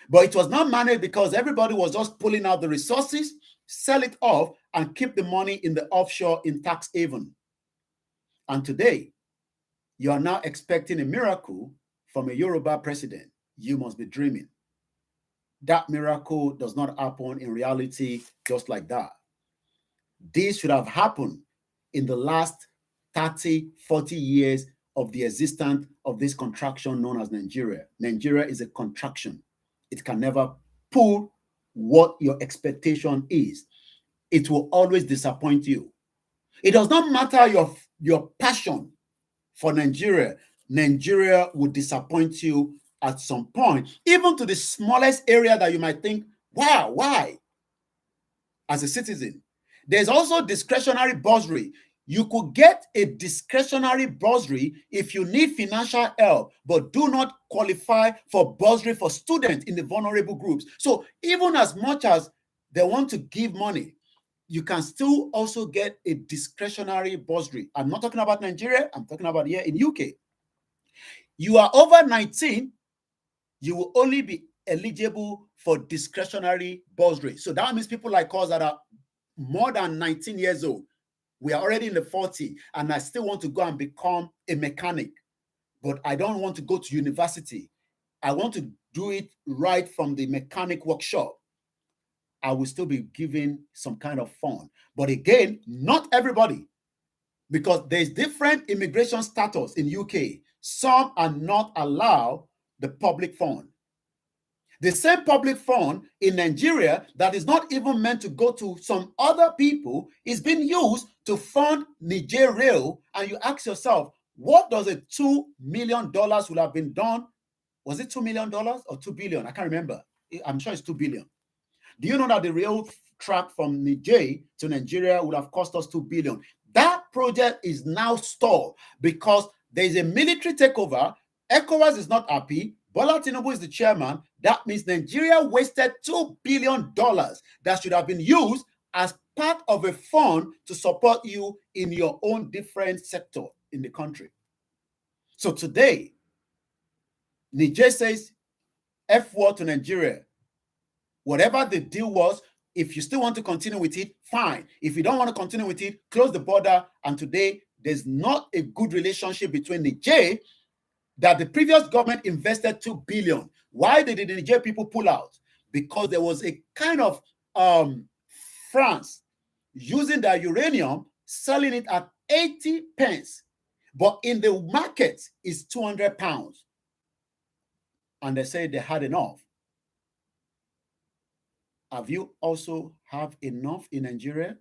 But it was not managed because everybody was just pulling out the resources, sell it off, and keep the money in the offshore in tax haven. And today, you are now expecting a miracle from a Yoruba president. You must be dreaming. That miracle does not happen in reality just like that. This should have happened in the last 30, 40 years of the existence of this contraction known as Nigeria. Nigeria is a contraction. It can never pull what your expectation is. It will always disappoint you. It does not matter your passion for Nigeria, Nigeria would disappoint you at some point, even to the smallest area that you might think, wow, why? As a citizen. There's also discretionary bursary. You could get a discretionary bursary if you need financial help, but do not qualify for bursary for students in the vulnerable groups. So even as much as they want to give money, you can still also get a discretionary bursary. I'm not talking about Nigeria, I'm talking about here in UK. You are over 19, you will only be eligible for discretionary bursary. So that means people like us that are more than 19 years old, we are already in the 40, and I still want to go and become a mechanic, but I don't want to go to university. I want to do it right from the mechanic workshop. I will still be given some kind of fund. But again, not everybody, because there's different immigration status in UK. Some are not allowed the public fund. The same public fund in Nigeria that is not even meant to go to some other people is being used to fund Niger Rail. And you ask yourself, what does a $2 million would have been done? Was it $2 million or 2 billion? I can't remember. I'm sure it's 2 billion. Do you know that the rail track from Niger to Nigeria would have cost us 2 billion? That project is now stalled because there is a military takeover. ECOWAS is not happy. Bola Tinubu is the chairman. That means Nigeria wasted $2 billion that should have been used as part of a fund to support you in your own different sector in the country. So today, Niger says F word to Nigeria. Whatever the deal was, if you still want to continue with it, fine. If you don't want to continue with it, close the border. And today, there's not a good relationship between Niger that the previous government invested 2 billion. Why did the Niger people pull out? Because there was a kind of France using their uranium, selling it at 80 pence. But in the market, it's 200 pounds. And they said they had enough. Have you also have enough in Nigeria?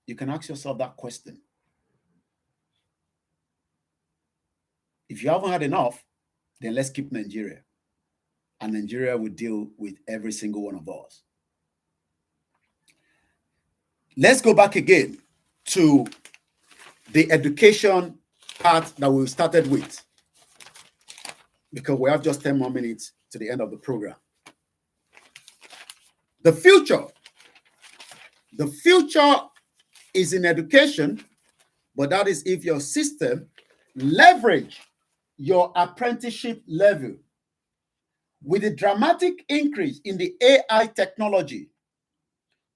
You can ask yourself that question. If you haven't had enough, then let's keep Nigeria. And Nigeria will deal with every single one of us. Let's go back again to the education part that we started with, because we have just 10 more minutes to the end of the program. The future is in education, but that is if your system leverage your apprenticeship level. With the dramatic increase in the AI technology,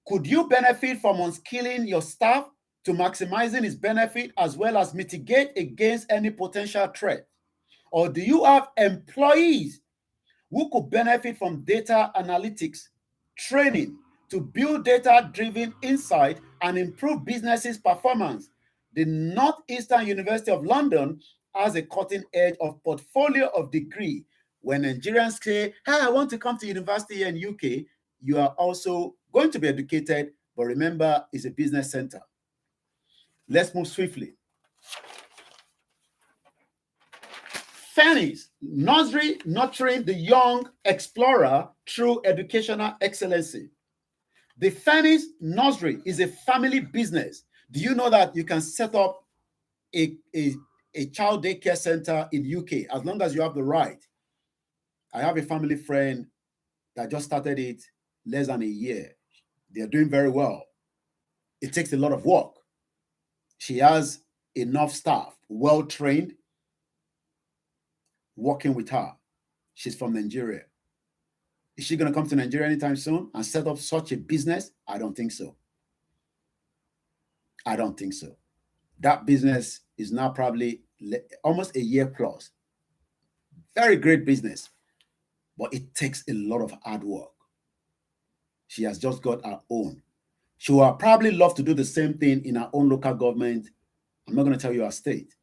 could you benefit from unskilling your staff to maximizing its benefit as well as mitigate against any potential threat? Or do you have employees who could benefit from data analytics training to build data-driven insight and improve businesses' performance? The Northeastern University of London has a cutting edge of portfolio of degree. When Nigerians say, hey, I want to come to university here in UK, you are also going to be educated, but remember, it's a business center. Let's move swiftly. Fanny's nursery nurturing the young explorer through educational excellency. The Fanny's nursery is a family business. Do you know that you can set up a child daycare center in UK as long as you have the right? I have a family friend that just started it less than a year. They're doing very well. It takes a lot of work. She has enough staff, well-trained, working with her. She's from Nigeria. Is she going to come to Nigeria anytime soon and set up such a business? I don't think so. I don't think so. That business is now probably almost a year plus. Very great business, but it takes a lot of hard work. She has just got her own. She will probably love to do the same thing in her own local government. I'm not going to tell you her state,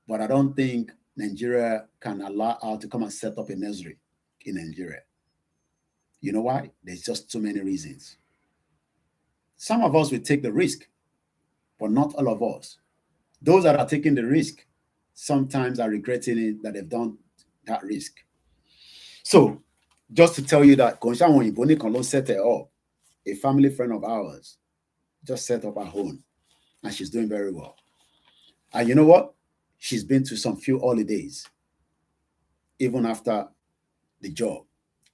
but I don't think Nigeria can allow her to come and set up a nursery in Nigeria. You know why? There's just too many reasons. Some of us will take the risk, but not all of us. Those that are taking the risk sometimes are regretting it that they've done that risk. So, just to tell you that Konsha Wonyibo Nikan set her up, a family friend of ours, just set up her own, and she's doing very well. And you know what? She's been to some few holidays, even after the job,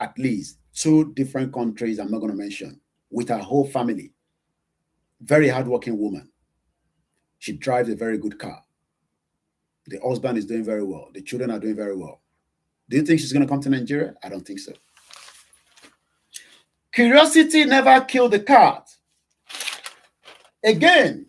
at least 2 different countries I'm not going to mention, with her whole family. Very hardworking woman. She drives a very good car. The husband is doing very well. The children are doing very well. Do you think she's going to come to Nigeria? I don't think so. Curiosity never killed the cat. Again,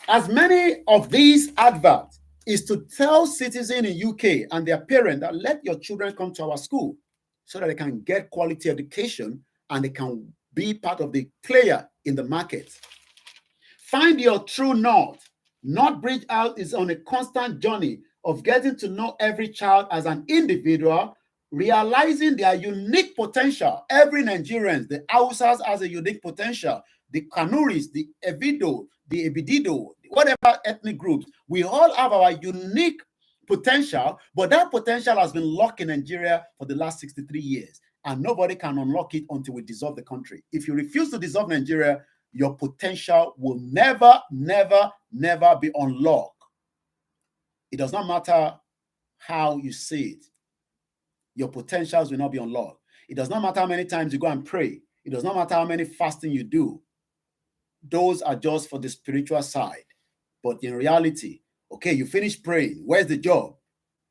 as many of these adverts is to tell citizens in UK and their parents that let your children come to our school so that they can get quality education and they can be part of the player in the market. Find your true north. North Bridge Out is on a constant journey of getting to know every child as an individual, realizing their unique potential. Every Nigerian, the Hausas has a unique potential. The Kanuris, the Evido, the Ebidido, whatever ethnic groups, we all have our unique potential, but that potential has been locked in Nigeria for the last 63 years, and nobody can unlock it until we dissolve the country. If you refuse to dissolve Nigeria, your potential will never, never, never be unlocked. It does not matter how you see it. Your potentials will not be unlocked. It does not matter how many times you go and pray. It does not matter how many fasting you do. Those are just for the spiritual side. But in reality, okay, you finish praying. Where's the job?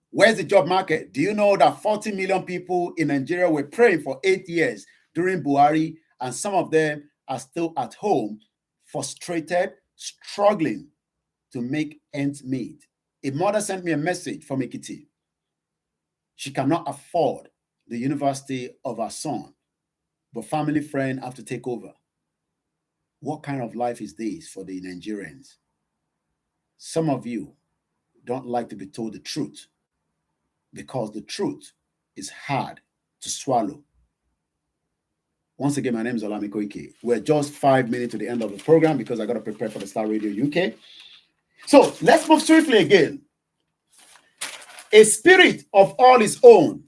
Where's the job market? Do you know that 40 million people in Nigeria were praying for 8 years during Buhari, and some of them are still at home, frustrated, struggling to make ends meet? A mother sent me a message from Ekiti. She cannot afford the university of her son, but family friend have to take over. What kind of life is this for the Nigerians? Some of you don't like to be told the truth because the truth is hard to swallow. Once again, my name is Olamide Ike. We're just 5 minutes to the end of the program because I got to prepare for the Star Radio UK. So let's move swiftly again. A spirit of all its own.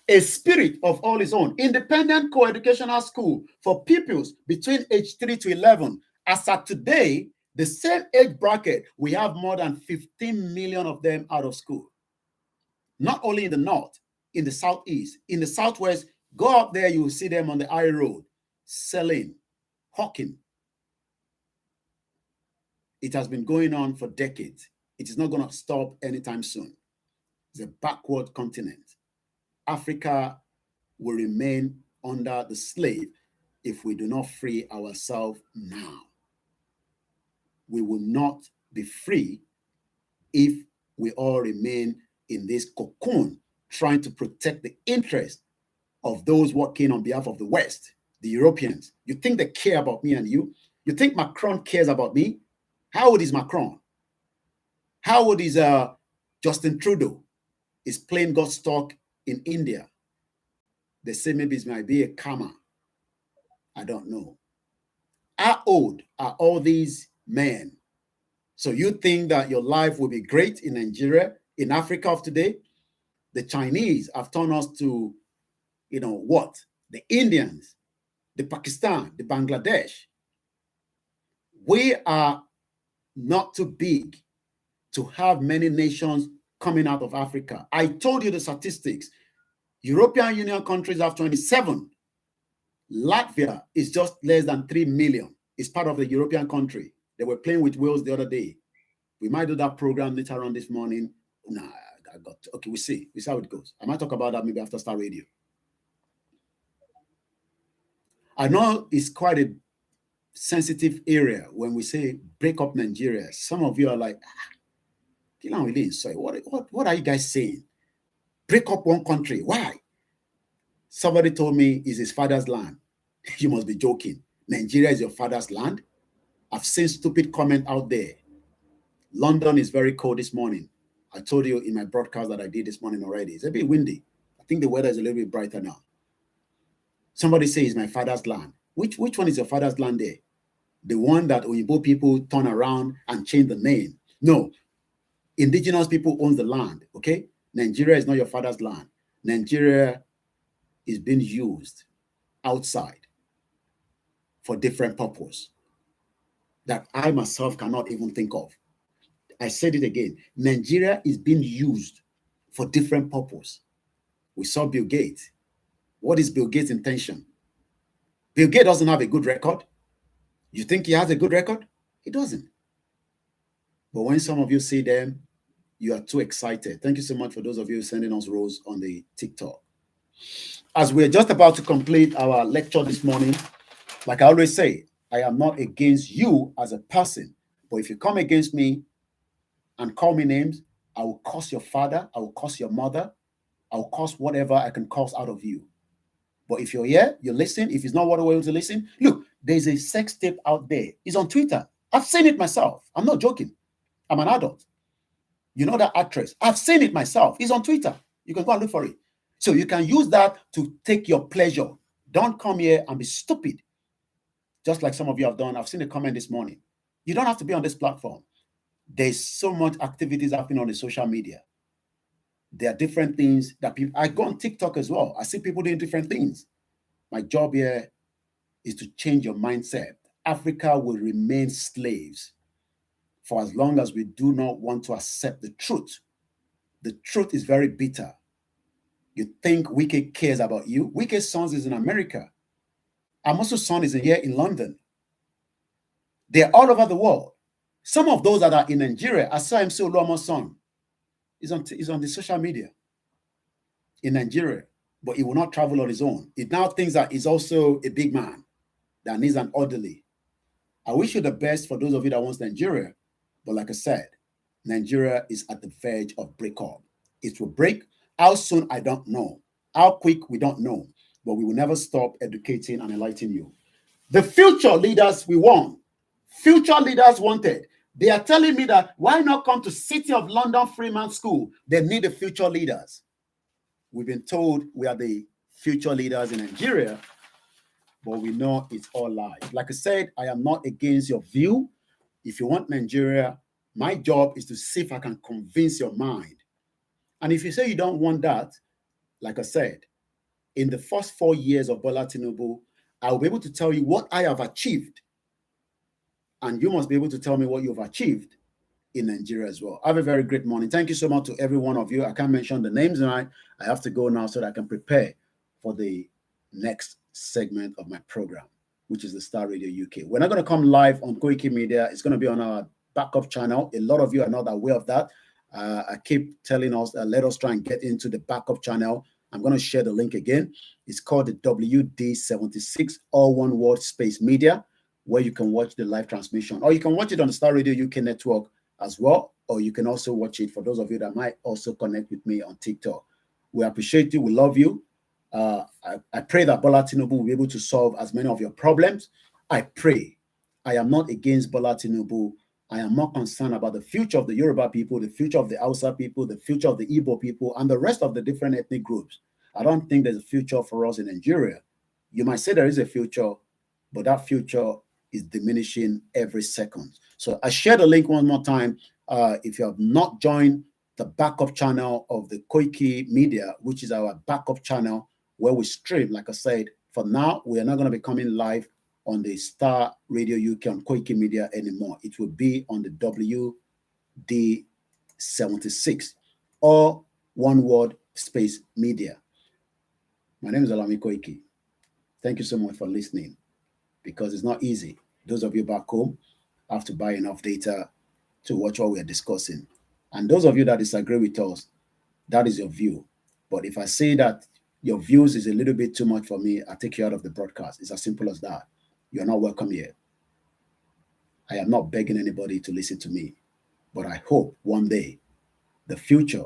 A spirit of all its own. Independent co-educational school for pupils between age 3 to 11. As at today, the same age bracket, we have more than 15 million of them out of school. Not only in the north, in the southeast, in the southwest, go up there, you will see them on the high road, selling, hawking. It has been going on for decades. It is not going to stop anytime soon. It's a backward continent. Africa will remain under the slave if we do not free ourselves now. We will not be free if we all remain in this cocoon trying to protect the interest of those working on behalf of the West, the Europeans. You think they care about me and you? You think Macron cares about me? How old is Macron? How old is Justin Trudeau? Is playing God's stock in India? They say maybe it might be a karma. I don't know. How old are all these men? So you think that your life will be great in Nigeria, in Africa of today? The Chinese have turned us to, what? The Indians, the Pakistan, the Bangladesh. We are not too big to have many nations coming out of Africa. I told you the statistics. European Union countries have 27. Latvia is just less than 3 million. It's part of the European country. They were playing with Wales the other day. We might do that program later on this morning. Nah, I got to, okay, we'll see. We'll see how it goes. I might talk about that maybe after Star Radio. I know it's quite a sensitive area when we say break up Nigeria. Some of you are like, what are you guys saying? Break up one country. Why? Somebody told me it's his father's land. You must be joking. Nigeria is your father's land? I've seen stupid comment out there. London is very cold this morning. I told you in my broadcast that I did this morning already. It's a bit windy. I think the weather is a little bit brighter now. Somebody says it's my father's land. Which one is your father's land there? The one that Oyibo people turn around and change the name. No, Indigenous people own the land, okay? Nigeria is not your father's land. Nigeria is being used outside for different purpose that I myself cannot even think of. I said it again. Nigeria is being used for different purpose. We saw Bill Gates. What is Bill Gates' intention? Bill Gates doesn't have a good record. You think he has a good record? He doesn't. But when some of you see them, you are too excited. Thank you so much for those of you sending us rose on the TikTok. As we're just about to complete our lecture this morning, like I always say, I am not against you as a person. But if you come against me and call me names, I will curse your father, I will curse your mother, I will curse whatever I can curse out of you. But if you're here, you listen. If it's not what I want to listen, look, there's a sex tape out there. It's on Twitter. I've seen it myself. I'm not joking. I'm an adult. You know that actress. I've seen it myself. It's on Twitter. You can go and look for it. So you can use that to take your pleasure. Don't come here and be stupid. Just like some of you have done. I've seen a comment this morning. You don't have to be on this platform. There's so much activities happening on the social media. There are different things that people, I go on TikTok as well. I see people doing different things. My job here is to change your mindset. Africa will remain slaves for as long as we do not want to accept the truth. The truth is very bitter. You think Wike cares about you? Wike's son is in America. Amosu's son is here in London. They're all over the world. Some of those that are in Nigeria, I saw MC Oluomo's son. He's on the social media in Nigeria, but he will not travel on his own. He now thinks that he's also a big man that needs an orderly. I wish you the best for those of you that wants Nigeria, but like I said, Nigeria is at the verge of breakup. It will break. How soon, I don't know. How quick, we don't know. But we will never stop educating and enlightening you. The future leaders we want. Future leaders wanted. They are telling me that why not come to City of London Freeman School? They need the future leaders. We've been told we are the future leaders in Nigeria, but we know it's all lies. Like I said, I am not against your view. If you want Nigeria, my job is to see if I can convince your mind. And if you say you don't want that, like I said, in the first 4 years of Bola Tinubu, I will be able to tell you what I have achieved. And you must be able to tell me what you've achieved in Nigeria as well. Have a very great morning. Thank you so much to every one of you. I can't mention the names tonight. I have to go now so that I can prepare for the next segment of my program, which is the Star Radio UK. We're not going to come live on Koiki Media. It's going to be on our backup channel. A lot of you are not aware of that. I keep telling us that let us try and get into the backup channel. I'm going to share the link again. It's called the WD76, all one word, space media, where you can watch the live transmission, or you can watch it on the Star Radio UK network as well, or you can also watch it for those of you that might also connect with me on TikTok. We appreciate you. We love you. I pray that Bola Tinubu will be able to solve as many of your problems. I pray. I am not against Bola Tinubu. I am more concerned about the future of the Yoruba people, the future of the Hausa people, the future of the Igbo people, and the rest of the different ethnic groups. I don't think there's a future for us in Nigeria. You might say there is a future, but that future is diminishing every second. So I share the link one more time. If you have not joined the backup channel of the Koiki Media, which is our backup channel where we stream, like I said, for now, we are not going to be coming live on the Star Radio UK on Koiki Media anymore. It will be on the WD76, or one word, space media. My name is Alami Koiki. Thank you so much for listening, because it's not easy. Those of you back home have to buy enough data to watch what we are discussing. And those of you that disagree with us, that is your view. But if I say that your views is a little bit too much for me, I take you out of the broadcast. It's as simple as that. You're not welcome here. I am not begging anybody to listen to me, but I hope one day the future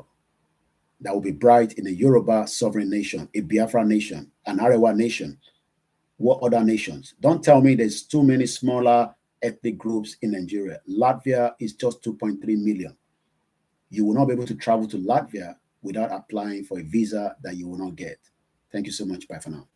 that will be bright in a Yoruba sovereign nation, a Biafra nation, an Arewa nation. What other nations? Don't tell me there's too many smaller ethnic groups in Nigeria. Latvia is just 2.3 million. You will not be able to travel to Latvia without applying for a visa that you will not get. Thank you so much. Bye for now.